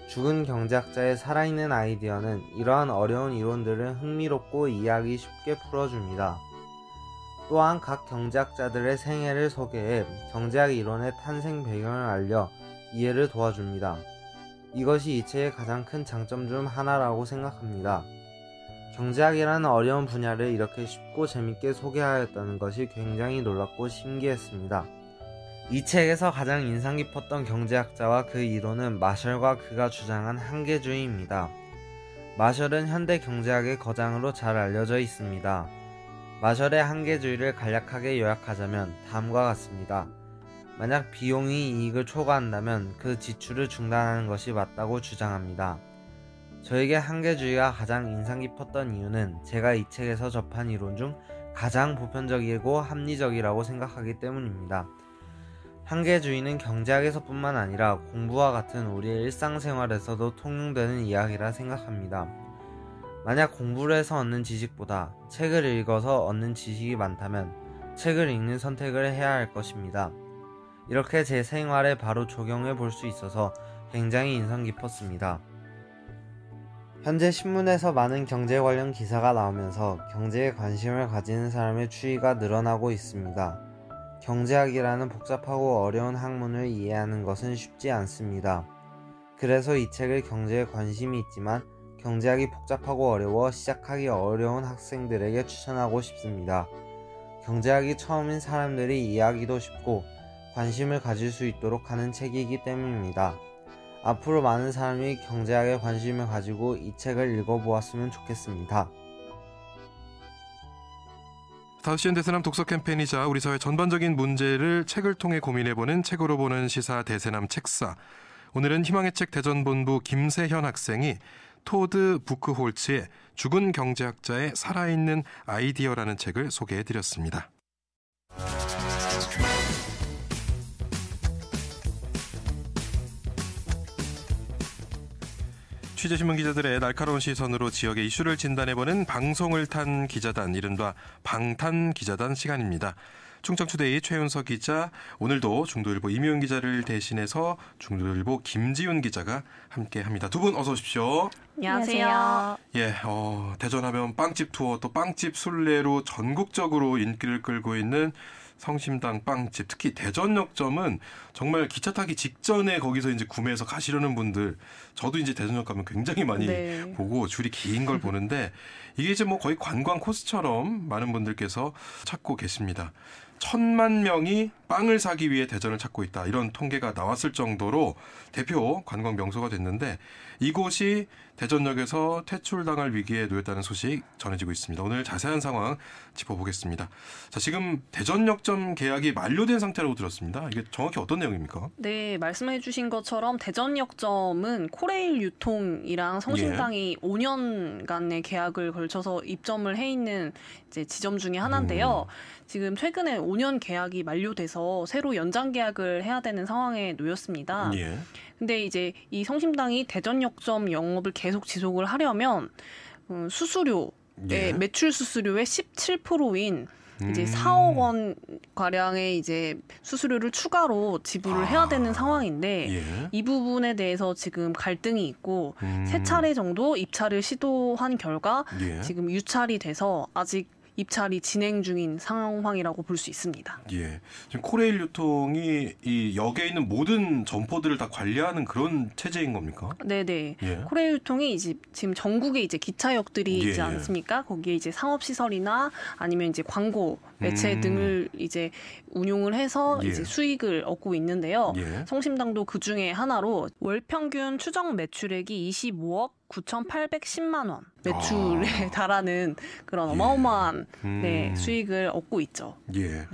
Speaker 8: 죽은 경제학자의 살아있는 아이디어는 이러한 어려운 이론들을 흥미롭고 이해하기 쉽게 풀어줍니다. 또한 각 경제학자들의 생애를 소개해 경제학 이론의 탄생 배경을 알려 이해를 도와줍니다. 이것이 이 책의 가장 큰 장점 중 하나라고 생각합니다. 경제학이라는 어려운 분야를 이렇게 쉽고 재밌게 소개하였다는 것이 굉장히 놀랍고 신기했습니다. 이 책에서 가장 인상 깊었던 경제학자와 그 이론은 마셜과 그가 주장한 한계주의입니다. 마셜은 현대 경제학의 거장으로 잘 알려져 있습니다. 마셜의 한계주의를 간략하게 요약하자면 다음과 같습니다. 만약 비용이 이익을 초과한다면 그 지출을 중단하는 것이 맞다고 주장합니다. 저에게 한계주의가 가장 인상 깊었던 이유는 제가 이 책에서 접한 이론 중 가장 보편적이고 합리적이라고 생각하기 때문입니다. 한계주의는 경제학에서뿐만 아니라 공부와 같은 우리의 일상생활에서도 통용되는 이야기라 생각합니다. 만약 공부를 해서 얻는 지식보다 책을 읽어서 얻는 지식이 많다면 책을 읽는 선택을 해야 할 것입니다. 이렇게 제 생활에 바로 적용해 볼 수 있어서 굉장히 인상 깊었습니다. 현재 신문에서 많은 경제 관련 기사가 나오면서 경제에 관심을 가지는 사람의 추이가 늘어나고 있습니다. 경제학이라는 복잡하고 어려운 학문을 이해하는 것은 쉽지 않습니다. 그래서 이 책을 경제에 관심이 있지만 경제학이 복잡하고 어려워 시작하기 어려운 학생들에게 추천하고 싶습니다. 경제학이 처음인 사람들이 이해하기도 쉽고 관심을 가질 수 있도록 하는 책이기 때문입니다. 앞으로 많은 사람이 경제학에 관심을 가지고 이 책을 읽어보았으면 좋겠습니다.
Speaker 2: 5시엔 대세남 독서 캠페인이자 우리 사회 전반적인 문제를 책을 통해 고민해보는 책으로 보는 시사 대세남 책사. 오늘은 희망의 책 대전본부 김세현 학생이 토드 부크홀츠의 죽은 경제학자의 살아있는 아이디어라는 책을 소개해드렸습니다. 취재신문 기자들의 날카로운 시선으로 지역의 이슈를 진단해보는 방송을 탄 기자단, 이른바 방탄기자단 시간입니다. 충청투데이 최윤서 기자, 오늘도 중도일보 이미훈 기자를 대신해서 중도일보 김지윤 기자가 함께합니다. 두 분 어서 오십시오.
Speaker 3: 안녕하세요.
Speaker 2: 예, 대전하면 빵집 투어, 또 빵집 순례로 전국적으로 인기를 끌고 있는 성심당 빵집, 특히 대전역점은 정말 기차 타기 직전에 거기서 이제 구매해서 가시려는 분들, 저도 이제 대전역 가면 굉장히 많이 보고 줄이 긴 걸 보는데 이게 이제 뭐 거의 관광 코스처럼 많은 분들께서 찾고 계십니다. 1,000만 명이 빵을 사기 위해 대전을 찾고 있다, 이런 통계가 나왔을 정도로 대표 관광 명소가 됐는데 이곳이 대전역에서 퇴출당할 위기에 놓였다는 소식 전해지고 있습니다. 오늘 자세한 상황 짚어보겠습니다. 자, 지금 대전역점 계약이 만료된 상태라고 들었습니다. 이게 정확히 어떤 내용입니까?
Speaker 9: 네, 말씀해 주신 것처럼 대전역점은 코레일 유통이랑 성심당이 5년간의 계약을 걸쳐서 입점을 해 있는 이제 지점 중에 하나인데요. 지금 최근에 5년 계약이 만료돼서 새로 연장 계약을 해야 되는 상황에 놓였습니다. 예. 근데 이제 이 성심당이 대전역점 영업을 계속 지속을 하려면 수수료의 매출 수수료의 17%인 이제 4억 원 가량의 이제 수수료를 추가로 지불을 해야 되는 상황인데 이 부분에 대해서 지금 갈등이 있고 3차례 정도 입찰을 시도한 결과 지금 유찰이 돼서 아직 입찰이 진행 중인 상황이라고 볼 수 있습니다. 예,
Speaker 2: 지금 코레일 유통이 이 역에 있는 모든 점포들을 다 관리하는 그런 체제인 겁니까?
Speaker 9: 네네. 코레일 유통이 이제 지금 전국에 이제 기차역들이 있지 않습니까? 거기에 이제 상업시설이나 아니면 이제 광고 매체 등을 이제 운용을 해서 이제 수익을 얻고 있는데요. 성심당도 그 중에 하나로 월 평균 추정 매출액이 25억 9,810만 원 매출에 달하는 그런 어마어마한 수익을 얻고 있죠.
Speaker 2: 예.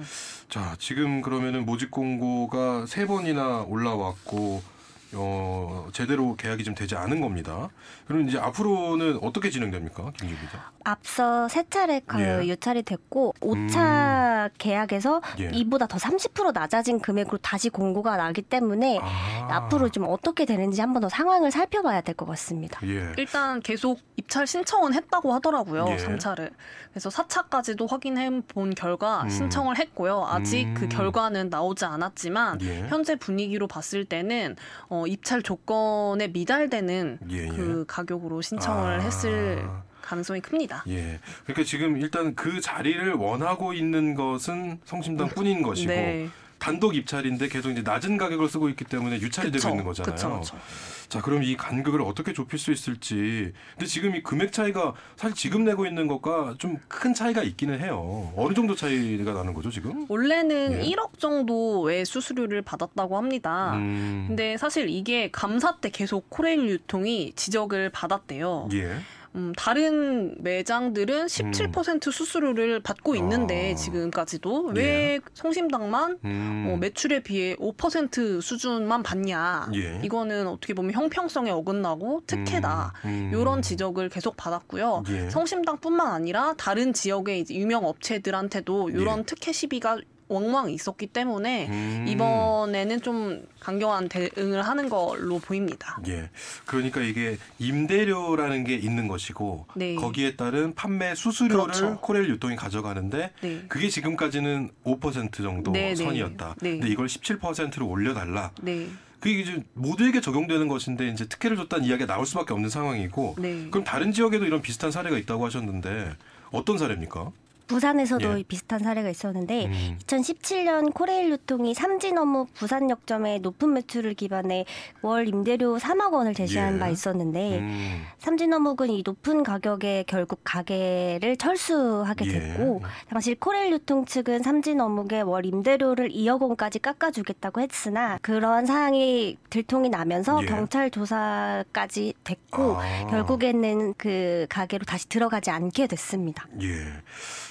Speaker 2: 자, 지금 그러면은 모집 공고가 3번이나 올라왔고 제대로 계약이 좀 되지 않은 겁니다. 그럼 이제 앞으로는 어떻게 진행됩니까, 김주 기자?
Speaker 10: 앞서 3차례 유찰이 됐고 5차 계약에서 이보다 더 30% 낮아진 금액으로 다시 공고가 나기 때문에 앞으로 좀 어떻게 되는지 한번 더 상황을 살펴봐야 될 것 같습니다.
Speaker 9: 일단 계속 입찰 신청은 했다고 하더라고요. 3차를. 그래서 4차까지도 확인해 본 결과 신청을 했고요. 아직 그 결과는 나오지 않았지만 현재 분위기로 봤을 때는 입찰 조건에 미달되는 그 가격으로 신청을 했을 가능성이 큽니다.
Speaker 2: 예. 그러니까 지금 일단 그 자리를 원하고 있는 것은 성심당뿐인 것이고 단독 입찰인데 계속 이제 낮은 가격을 쓰고 있기 때문에 유찰이 되고 있는 거잖아요. 그쵸. 자, 그럼 이 간격을 어떻게 좁힐 수 있을지. 근데 지금 이 금액 차이가 사실 지금 내고 있는 것과 좀 큰 차이가 있기는 해요. 어느 정도 차이가 나는 거죠, 지금?
Speaker 9: 원래는 1억 정도의 수수료를 받았다고 합니다. 근데 사실 이게 감사 때 계속 코레일 유통이 지적을 받았대요. 다른 매장들은 17% 수수료를 받고 있는데 지금까지도 왜 성심당만 매출에 비해 5% 수준만 받냐. 이거는 어떻게 보면 형평성에 어긋나고 특혜다. 이런 지적을 계속 받았고요. 성심당뿐만 아니라 다른 지역의 이제 유명 업체들한테도 이런 특혜 시비가 엉망이 있었기 때문에 이번에는 좀 강경한 대응을 하는 걸로 보입니다.
Speaker 2: 예, 그러니까 이게 임대료라는 게 있는 것이고 네. 거기에 따른 판매 수수료를 그렇죠. 코레일 유통이 가져가는데 네. 그게 지금까지는 5% 정도 네, 선이었다. 네. 근데 이걸 17%로 올려달라. 네. 그게 이제 모두에게 적용되는 것인데 이제 특혜를 줬다는 이야기가 나올 수밖에 없는 상황이고 네. 그럼 다른 지역에도 이런 비슷한 사례가 있다고 하셨는데 어떤 사례입니까?
Speaker 10: 부산에서도
Speaker 2: 예.
Speaker 10: 비슷한 사례가 있었는데 2017년 코레일 유통이 삼진어묵 부산역점의 높은 매출을 기반에 월 임대료 3억 원을 제시한 예. 바 있었는데 삼진어묵은 이 높은 가격에 결국 가게를 철수하게 됐고 예. 당시 코레일 유통 측은 삼진어묵의 월 임대료를 2억 원까지 깎아주겠다고 했으나 그러한 사항이 들통이 나면서 예. 경찰 조사까지 됐고 결국에는 그 가게로 다시 들어가지 않게 됐습니다.
Speaker 2: 예.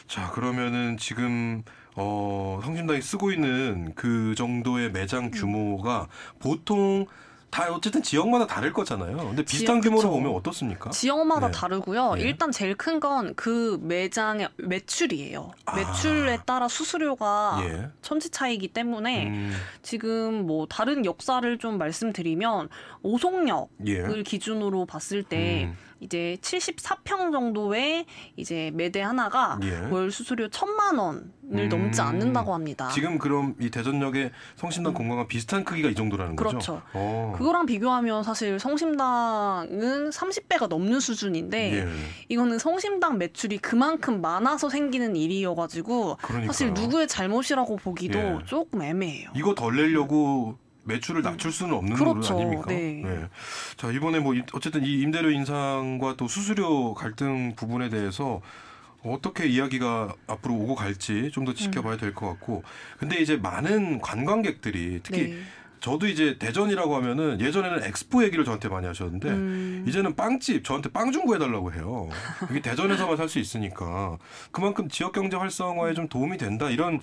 Speaker 2: 자, 그러면은 지금 성심당이 쓰고 있는 그 정도의 매장 규모가 보통 다 어쨌든 지역마다 다를 거잖아요. 근데 비슷한 규모로 보면 어떻습니까?
Speaker 9: 지역마다 네. 다르고요. 네. 일단 제일 큰 건 그 매장의 매출이에요. 매출에 따라 수수료가 예. 천지 차이기 때문에 지금 뭐 다른 역사를 좀 말씀드리면 오송역을 예. 기준으로 봤을 때 이제 74평 정도의 이제 매대 하나가 예. 월 수수료 1,000만 원을 넘지 않는다고 합니다.
Speaker 2: 지금 그럼 이 대전역의 성심당 공간과 비슷한 크기가 이 정도라는 거죠?
Speaker 9: 그렇죠. 그거랑 비교하면 사실 성심당은 30배가 넘는 수준인데 예. 이거는 성심당 매출이 그만큼 많아서 생기는 일이어가지고 그러니까요. 사실 누구의 잘못이라고 보기도 예. 조금 애매해요.
Speaker 2: 이거 덜 내려고 매출을 낮출 수는 없는
Speaker 9: 그렇죠.
Speaker 2: 노릇 아닙니까?
Speaker 9: 네.
Speaker 2: 네. 자, 이번에 뭐 어쨌든 이 임대료 인상과 또 수수료 갈등 부분에 대해서 어떻게 이야기가 앞으로 오고 갈지 좀 더 지켜봐야 될 것 같고. 근데 이제 많은 관광객들이 특히 네. 저도 이제 대전이라고 하면은 예전에는 엑스포 얘기를 저한테 많이 하셨는데 이제는 빵집 저한테 빵 좀 구해달라고 해요. 이게 대전에서만 살 수 있으니까 그만큼 지역 경제 활성화에 좀 도움이 된다 이런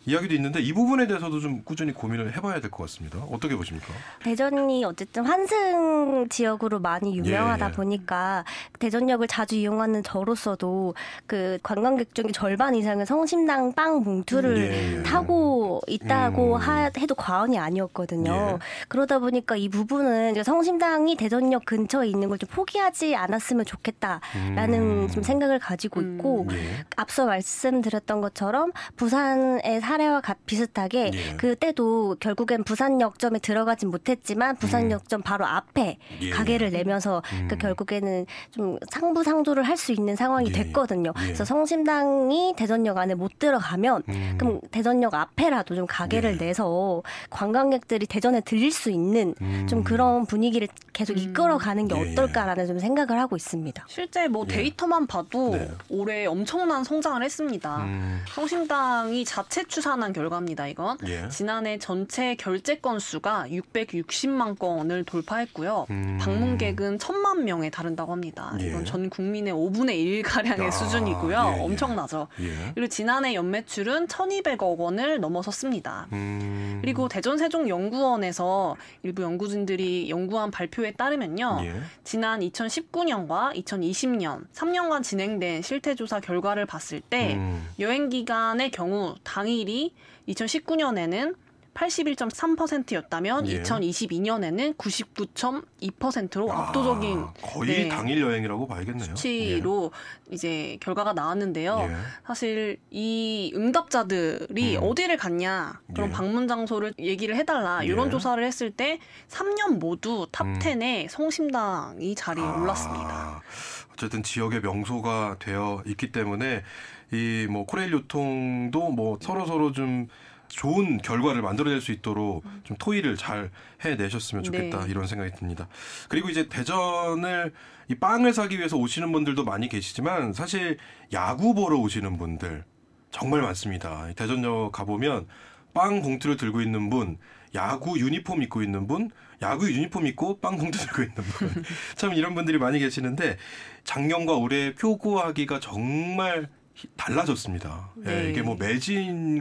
Speaker 2: 이야기도 있는데 이 부분에 대해서도 좀 꾸준히 고민을 해봐야 될 것 같습니다. 어떻게 보십니까?
Speaker 10: 대전이 어쨌든 환승 지역으로 많이 유명하다 예. 보니까 대전역을 자주 이용하는 저로서도 그 관광객 중에 절반 이상은 성심당 빵 봉투를 예. 타고 있다고 해도 과언이 아니었거든요. 예. 그러다 보니까 이 부분은 성심당이 대전역 근처에 있는 걸 좀 포기하지 않았으면 좋겠다라는 좀 생각을 가지고 있고 예. 앞서 말씀드렸던 것처럼 부산의 사례와 비슷하게 예. 그때도 결국엔 부산역점에 들어가진 못했지만 부산역점 바로 앞에 예. 가게를 내면서 그 결국에는 좀 상부상조를 할 수 있는 상황이 예. 됐거든요. 예. 그래서 성심당이 대전역 안에 못 들어가면 그럼 대전역 앞에라도 좀 가게를 내서 관광객들이 대전에 들릴 수 있는 좀 그런 분위기를 계속 이끌어가는 게 어떨까라는 좀 생각을 하고 있습니다.
Speaker 9: 실제 뭐 데이터만 봐도 네. 올해 엄청난 성장을 했습니다. 성심당이 자체 추산한 결과입니다. 이건 예. 지난해 전체 결제 건수가 660만 건을 돌파했고요. 방문객은 1,000만 명에 달한다고 합니다. 예. 이건 전 국민의 5분의 1 가량의 수준이고요.
Speaker 2: 예.
Speaker 9: 엄청나죠.
Speaker 2: 예.
Speaker 9: 그리고 지난해 연매출은 1,200억 원을 넘어섰습니다. 그리고 대전세종연구원에서 일부 연구진들이 연구한 발표에 따르면요. 예. 지난 2019년과 2020년 3년간 진행된 실태조사 결과를 봤을 때 여행 기간의 경우 당일이 2019년에는 81.3%였다면 예. 2022년에는 99.2%로 압도적인
Speaker 2: 거의 네, 당일 여행이라고 봐야겠네요.
Speaker 9: 수치로 예. 이제 결과가 나왔는데요. 예. 사실 이 응답자들이 어디를 갔냐 그런 예. 방문 장소를 얘기를 해달라 이런
Speaker 2: 예.
Speaker 9: 조사를 했을 때 3년 모두 탑 10에 성심당이 자리에 올랐습니다.
Speaker 2: 어쨌든 지역의 명소가 되어 있기 때문에 이 뭐 코레일 유통도 뭐 서로 좀 좋은 결과를 만들어낼 수 있도록 좀 토의를 잘 해내셨으면 좋겠다 네. 이런 생각이 듭니다. 그리고 이제 대전을 이 빵을 사기 위해서 오시는 분들도 많이 계시지만 사실 야구 보러 오시는 분들 정말 많습니다. 대전역 가보면 빵 봉투를 들고 있는 분, 야구 유니폼 입고 있는 분, 야구 유니폼 입고 빵 봉투 들고 있는 분. 참 이런 분들이 많이 계시는데 작년과 올해 표고하기가 정말 달라졌습니다.
Speaker 9: 네.
Speaker 2: 예, 이게 뭐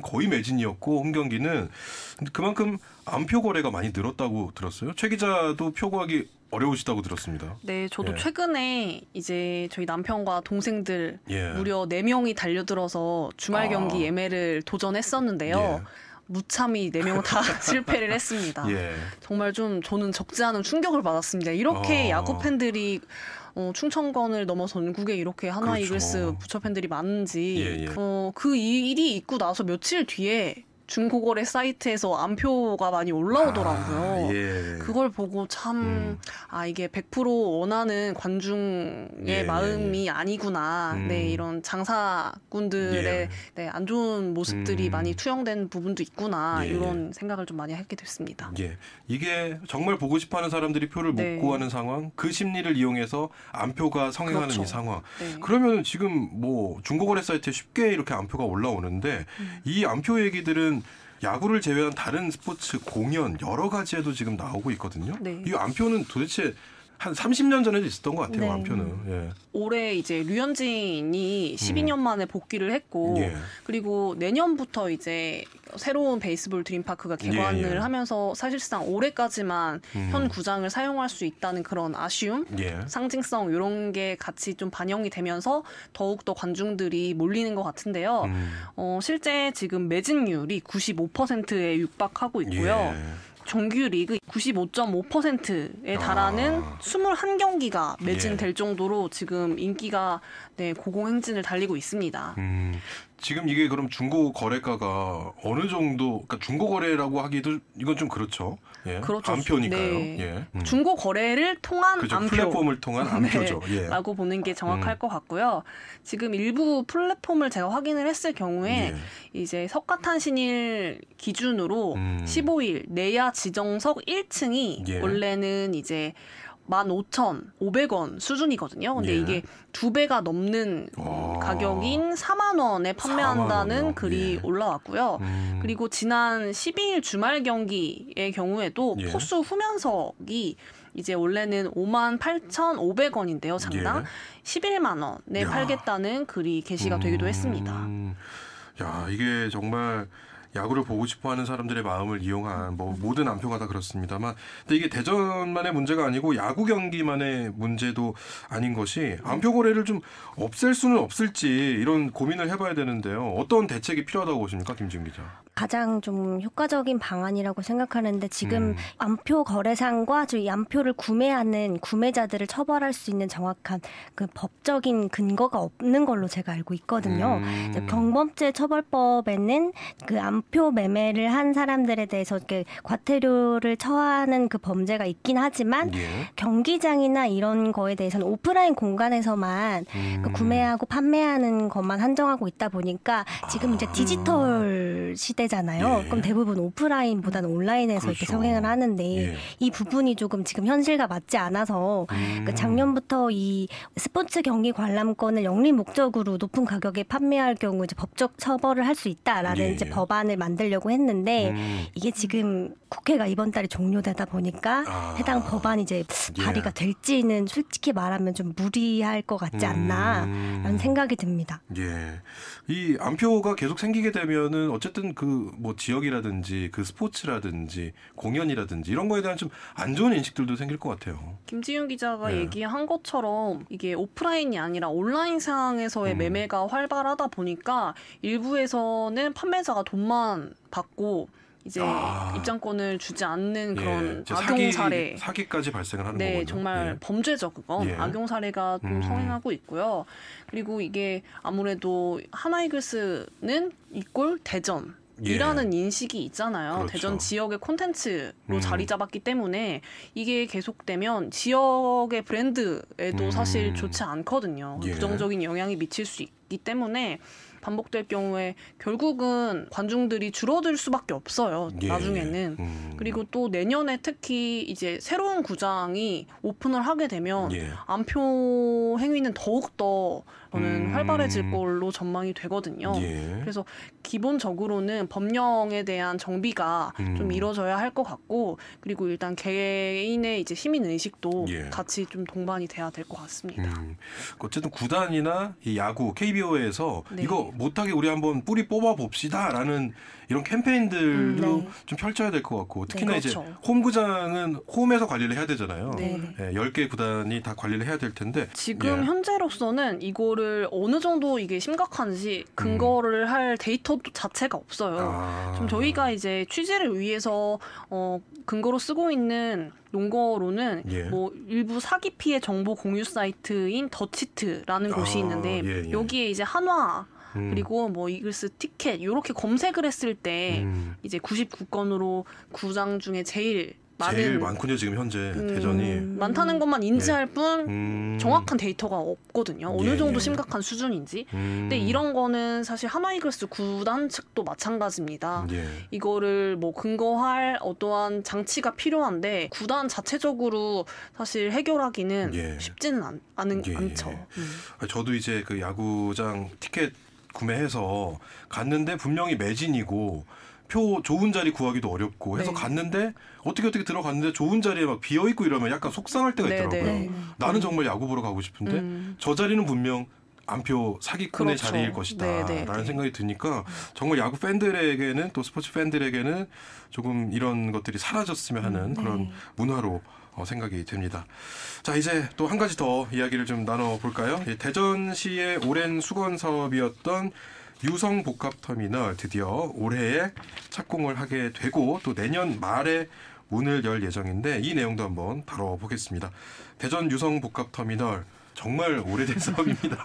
Speaker 2: 거의 매진이었고 홈 경기는 그만큼 암표 거래가 많이 늘었다고 들었어요. 최 기자도 표 구하기 어려우시다고 들었습니다.
Speaker 9: 네, 저도
Speaker 2: 예.
Speaker 9: 최근에 이제 저희 남편과 동생들 무려 4명이 달려들어서 주말 경기 예매를 도전했었는데요. 무참히 4명 다 실패를 했습니다. 정말 좀 저는 적지 않은 충격을 받았습니다. 이렇게 야구 팬들이 충청권을 넘어서 전국에 이렇게 하나 이글스 부처 팬들이 많은지 그 일이 있고 나서 며칠 뒤에 중고거래 사이트에서 암표가 많이 올라오더라고요. 그걸 보고 참 이게 100% 원하는 관중의 마음이 아니구나. 네, 이런 장사꾼들의 네, 안 좋은 모습들이 많이 투영된 부분도 있구나. 이런 생각을 좀 많이 하게 됐습니다.
Speaker 2: 이게 정말 보고 싶어하는 사람들이 표를 못 구하는 상황, 그 심리를 이용해서 암표가 성행하는 이 상황. 그러면 지금 뭐 중고거래 사이트에 쉽게 이렇게 암표가 올라오는데 이 암표 얘기들은 야구를 제외한 다른 스포츠, 공연 여러 가지에도 지금 나오고 있거든요. 이 암표는 도대체 한 30년 전에도 있었던 것 같아요. 암표는.
Speaker 9: 올해 이제 류현진이 12년 만에 복귀를 했고 그리고 내년부터 이제 새로운 베이스볼 드림파크가 개관을 하면서 사실상 올해까지만 현 구장을 사용할 수 있다는 그런 아쉬움, 상징성 이런 게 같이 좀 반영이 되면서 더욱더 관중들이 몰리는 것 같은데요. 실제 지금 매진율이 95%에 육박하고 있고요. 정규 리그 95.5%에 달하는 21경기가 매진될 정도로 지금 인기가 고공행진을 달리고 있습니다.
Speaker 2: 지금 이게 그럼 중고 거래가가 어느 정도, 그러니까 중고 거래라고 하기도 이건 좀 그렇죠.
Speaker 9: 그렇죠.
Speaker 2: 암표니까요.
Speaker 9: 중고 거래를 통한 암표.
Speaker 2: 플랫폼을 통한 암표죠.
Speaker 9: 라고 보는 게 정확할 것 같고요. 지금 일부 플랫폼을 제가 확인을 했을 경우에 이제 석가탄신일 기준으로 15일 내야 지정석 1층이 원래는 이제 15,500원 수준이거든요. 근데 이게 2배가 넘는 가격인 4만 원에 판매한다는 글이 올라왔고요. 그리고 지난 12일 주말 경기의 경우에도 포수 후면석이 이제 원래는 58,500원인데요. 장당 11만 원에 팔겠다는 글이 게시가 되기도 했습니다.
Speaker 2: 야, 이게 정말 야구를 보고 싶어하는 사람들의 마음을 이용한 뭐 모든 암표가 다 그렇습니다만, 근데 이게 대전만의 문제가 아니고 야구 경기만의 문제도 아닌 것이 암표 거래를 좀 없앨 수는 없을지 이런 고민을 해봐야 되는데요. 어떤 대책이 필요하다고 보십니까, 김지훈 기자?
Speaker 10: 가장 좀 효과적인 방안이라고 생각하는데 지금 암표 거래상과 이 암표를 구매하는 구매자들을 처벌할 수 있는 정확한 그 법적인 근거가 없는 걸로 제가 알고 있거든요. 경범죄 처벌법에는 그 암표 매매를 한 사람들에 대해서 이렇게 과태료를 처하는 그 범죄가 있긴 하지만 경기장이나 이런 거에 대해서는 오프라인 공간에서만 그 구매하고 판매하는 것만 한정하고 있다 보니까 지금 이제 디지털 시대잖아요. 그럼 대부분 오프라인보다는 온라인에서 이렇게 성행을 하는데 이 부분이 조금 지금 현실과 맞지 않아서 그 작년부터 이 스포츠 경기 관람권을 영리 목적으로 높은 가격에 판매할 경우 이제 법적 처벌을 할 수 있다라는 이제 법안을 만들려고 했는데 이게 지금 국회가 이번 달에 종료되다 보니까 해당 법안이 이제 발의가 될지는 솔직히 말하면 좀 무리할 것 같지 않나라는 생각이 듭니다.
Speaker 2: 이 암표가 계속 생기게 되면은 어쨌든 그 뭐 지역이라든지 그 스포츠라든지 공연이라든지 이런 거에 대한 좀 안 좋은 인식들도 생길 것 같아요.
Speaker 9: 김지윤 기자가 얘기한 것처럼 이게 오프라인이 아니라 온라인상에서의 매매가 활발하다 보니까 일부에서는 판매자가 돈만 받고 이제 입장권을 주지 않는 그런 악용 사례.
Speaker 2: 사기까지 발생을 하는 거군요.
Speaker 9: 정말 범죄죠, 그건. 악용 사례가 좀 성행하고 있고요. 그리고 이게 아무래도 하나이글스는 이꼴 대전. 이라는 인식이 있잖아요.
Speaker 2: 그렇죠.
Speaker 9: 대전 지역의 콘텐츠로 자리 잡았기 때문에 이게 계속되면 지역의 브랜드에도 사실 좋지 않거든요. 부정적인 영향이 미칠 수 있기 때문에 반복될 경우에 결국은 관중들이 줄어들 수밖에 없어요. 나중에는. 그리고 또 내년에 특히 이제 새로운 구장이 오픈을 하게 되면 안표 행위는 더욱더 저는 활발해질 걸로 전망이 되거든요. 그래서 기본적으로는 법령에 대한 정비가 좀 이루어져야 할 것 같고, 그리고 일단 개인의 이제 시민 의식도 같이 좀 동반이 돼야 될 것 같습니다.
Speaker 2: 어쨌든 구단이나 이 야구 KBO에서 이거 못하게 우리 한번 뿌리 뽑아 봅시다라는 이런 캠페인들도 좀 펼쳐야 될 것 같고, 특히나 이제 홈구장은 홈에서 관리를 해야 되잖아요. 10개 구단이 다 관리를 해야 될 텐데
Speaker 9: 지금 현재로서는 이거를 어느 정도 이게 심각한지 근거를 할 데이터 자체가 없어요. 좀 저희가 이제 취재를 위해서 근거로 쓰고 있는 논거로는 뭐 일부 사기 피해 정보 공유 사이트인 더치트라는 곳이 있는데 여기에 이제 한화 그리고 뭐 이글스 티켓 이렇게 검색을 했을 때 이제 99건으로 구장 중에 제일
Speaker 2: 많군요, 지금 현재 대전이.
Speaker 9: 많다는 것만 인지할 뿐 정확한 데이터가 없거든요. 어느 정도 심각한 수준인지. 근데 이런 거는 사실 한화이글스 구단 측도 마찬가지입니다. 이거를 뭐 근거할 어떠한 장치가 필요한데 구단 자체적으로 사실 해결하기는 쉽지는 않죠.
Speaker 2: 저도 이제 그 야구장 티켓 구매해서 갔는데 분명히 매진이고 표 좋은 자리 구하기도 어렵고 해서 갔는데 어떻게 들어갔는데 좋은 자리에 막 비어있고 이러면 약간 속상할 때가 있더라고요. 나는 정말 야구 보러 가고 싶은데 저 자리는 분명 안표 사기꾼의 자리일 것이다 라는 생각이 드니까 정말 야구 팬들에게는 또 스포츠 팬들에게는 조금 이런 것들이 사라졌으면 하는 그런 문화로 생각이 됩니다. 자, 이제 또 한 가지 더 이야기를 좀 나눠볼까요? 대전시의 오랜 수건 사업이었던 유성복합터미널 드디어 올해에 착공을 하게 되고 또 내년 말에 문을 열 예정인데 이 내용도 한번 다뤄보겠습니다. 대전 유성복합터미널 정말 오래된 사업입니다.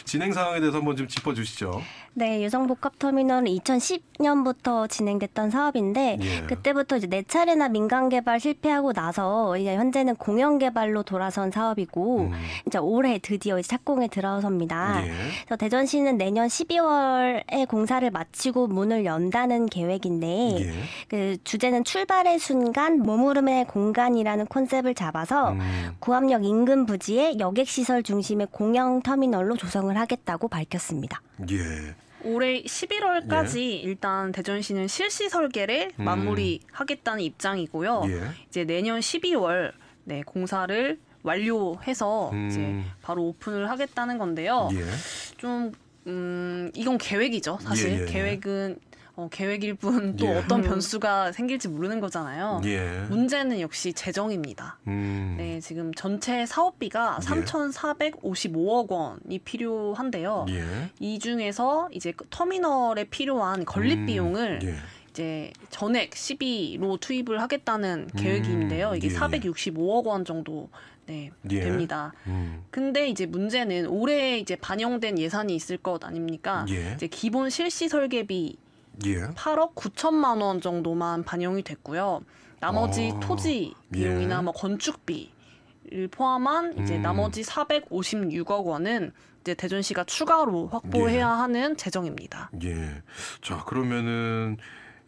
Speaker 2: 진행 상황에 대해서 한번 좀 짚어주시죠.
Speaker 10: 네, 유성복합터미널은 2010년부터 진행됐던 사업인데 그때부터 이제 4차례나 민간 개발 실패하고 나서 이제 현재는 공영 개발로 돌아선 사업이고 이제 올해 드디어 이제 착공에 들어섭니다. 그래서 대전시는 내년 12월에 공사를 마치고 문을 연다는 계획인데 그 주제는 출발의 순간 머무름의 공간이라는 컨셉을 잡아서 구암역 인근 부지에 여객 시설 중심의 공영 터미널로 조성을 하겠다고 밝혔습니다.
Speaker 9: 올해 11월까지 일단 대전시는 실시 설계를 마무리하겠다는 입장이고요. 이제 내년 12월 공사를 완료해서 이제 바로 오픈을 하겠다는 건데요. 좀 이건 계획이죠. 사실 계획은 계획일 뿐 또 어떤 변수가 생길지 모르는 거잖아요. 문제는 역시 재정입니다. 네, 지금 전체 사업비가 3,455억 원이 필요한데요. 이 중에서 이제 터미널에 필요한 건립 비용을 이제 전액 시비로 투입을 하겠다는 계획인데요. 이게 465억 원 정도 됩니다. 근데 이제 문제는 올해 이제 반영된 예산이 있을 것 아닙니까? 이제 기본 실시 설계비 8억 9천만 원 정도만 반영이 됐고요. 나머지 토지 비용이나 뭐 건축비를 포함한 이제 나머지 456억 원은 이제 대전시가 추가로 확보해야 하는 재정입니다.
Speaker 2: 자, 그러면은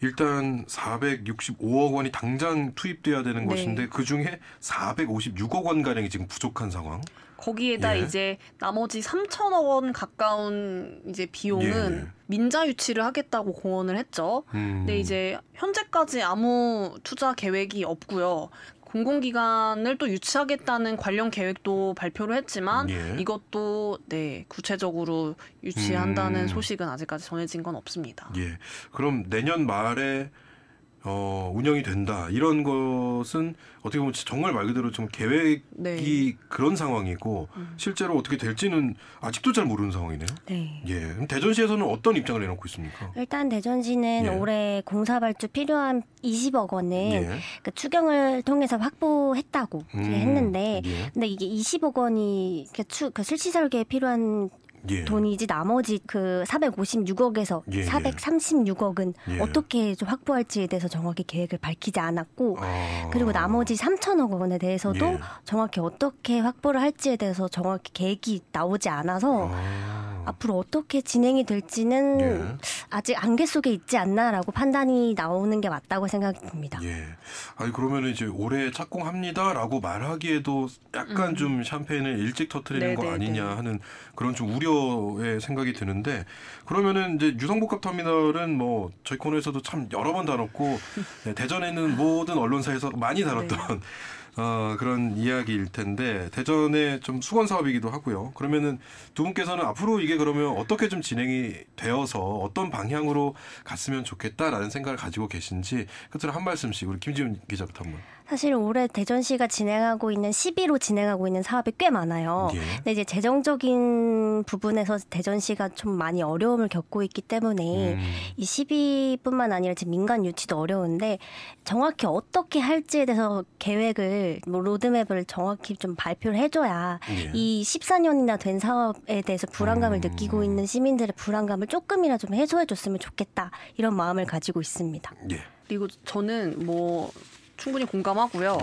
Speaker 2: 일단 465억 원이 당장 투입돼야 되는 것인데 그 중에 456억 원 가량이 지금 부족한 상황.
Speaker 9: 거기에다 이제 나머지 3천억 원 가까운 이제 비용은 민자 유치를 하겠다고 공언을 했죠. 근데 이제 현재까지 아무 투자 계획이 없고요. 공공기관을 또 유치하겠다는 관련 계획도 발표를 했지만 이것도 구체적으로 유치한다는 소식은 아직까지 전해진 건 없습니다.
Speaker 2: 그럼 내년 말에 운영이 된다. 이런 것은 어떻게 보면 정말 말 그대로 좀 계획이 그런 상황이고 실제로 어떻게 될지는 아직도 잘 모르는 상황이네요. 그럼 대전시에서는 어떤 입장을 내놓고 있습니까?
Speaker 10: 일단 대전시는 올해 공사 발주 필요한 20억 원을 그 추경을 통해서 확보했다고 했는데 근데 이게 20억 원이 그 실시 설계에 필요한 돈이지 나머지 그 456억에서 436억은 어떻게 좀 확보할지에 대해서 정확히 계획을 밝히지 않았고 그리고 나머지 3천억 원에 대해서도 정확히 어떻게 확보를 할지에 대해서 정확히 계획이 나오지 않아서 앞으로 어떻게 진행이 될지는 아직 안개 속에 있지 않나라고 판단이 나오는 게 맞다고 생각이 듭니다.
Speaker 2: 아니 그러면 이제 올해 착공합니다라고 말하기에도 약간 좀 샴페인을 일찍 터뜨리는 거 아니냐 하는 그런 좀 우려의 생각이 드는데, 그러면은 이제 유성복합 터미널은 뭐 저희 코너에서도 참 여러 번 다뤘고 대전에 있는 모든 언론사에서 많이 다뤘던 그런 이야기일 텐데, 대전의 좀 수건 사업이기도 하고요. 그러면은 두 분께서는 앞으로 이게 그러면 어떻게 좀 진행이 되어서 어떤 방향으로 갔으면 좋겠다라는 생각을 가지고 계신지 끝으로 한 말씀씩 우리 김지훈 기자부터 한번.
Speaker 10: 사실 올해 대전시가 진행하고 있는 시비로 진행하고 있는 사업이 꽤 많아요. 근데 이제 재정적인 부분에서 대전시가 좀 많이 어려움을 겪고 있기 때문에 이 시비뿐만 아니라 지금 민간 유치도 어려운데 정확히 어떻게 할지에 대해서 계획을 로드맵을 정확히 좀 발표를 해줘야 이 14년이나 된 사업에 대해서 불안감을 느끼고 있는 시민들의 불안감을 조금이라 좀 해소해줬으면 좋겠다, 이런 마음을 가지고 있습니다.
Speaker 9: 그리고 저는 뭐 충분히 공감하고요.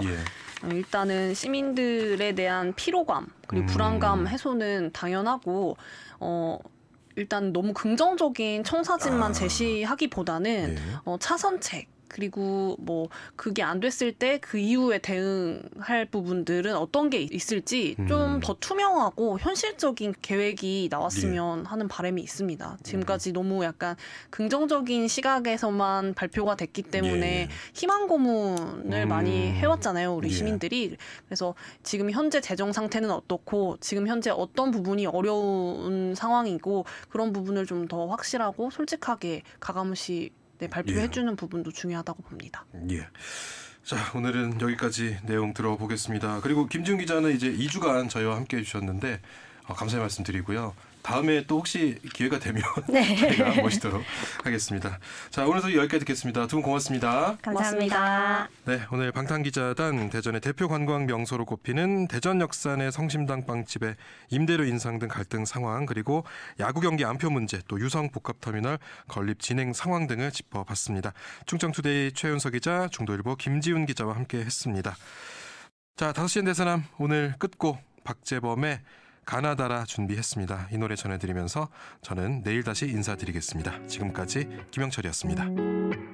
Speaker 9: 일단은 시민들에 대한 피로감 그리고 불안감 해소는 당연하고 일단 너무 긍정적인 청사진만 제시하기보다는 차선책 그리고 뭐 그게 안 됐을 때 그 이후에 대응할 부분들은 어떤 게 있을지 좀 더 투명하고 현실적인 계획이 나왔으면 하는 바람이 있습니다. 지금까지 너무 약간 긍정적인 시각에서만 발표가 됐기 때문에 희망 고문을 많이 해왔잖아요, 우리 시민들이. 그래서 지금 현재 재정 상태는 어떻고 지금 현재 어떤 부분이 어려운 상황이고 그런 부분을 좀 더 확실하고 솔직하게 가감없이 발표해주는 부분도 중요하다고 봅니다.
Speaker 2: 자, 오늘은 여기까지 내용 들어보겠습니다. 그리고 김지훈 기자는 이제 2주간 저희와 함께 해주셨는데 감사의 말씀 드리고요. 다음에 또 혹시 기회가 되면 저희가 모시도록 하겠습니다. 자, 오늘도 여기까지 듣겠습니다. 두 분 고맙습니다.
Speaker 10: 감사합니다.
Speaker 2: 네, 오늘 방탄기자단 대전의 대표 관광 명소로 꼽히는 대전 역산의 성심당 빵집의 임대료 인상 등 갈등 상황, 그리고 야구 경기 안표 문제, 또 유성 복합터미널 건립 진행 상황 등을 짚어봤습니다. 충청투데이 최윤석 기자, 중도일보 김지훈 기자와 함께했습니다. 자, 5시엔 대세남 오늘 끝곡 박재범의 가나다라 준비했습니다. 이 노래 전해드리면서 저는 내일 다시 인사드리겠습니다. 지금까지 김영철이었습니다.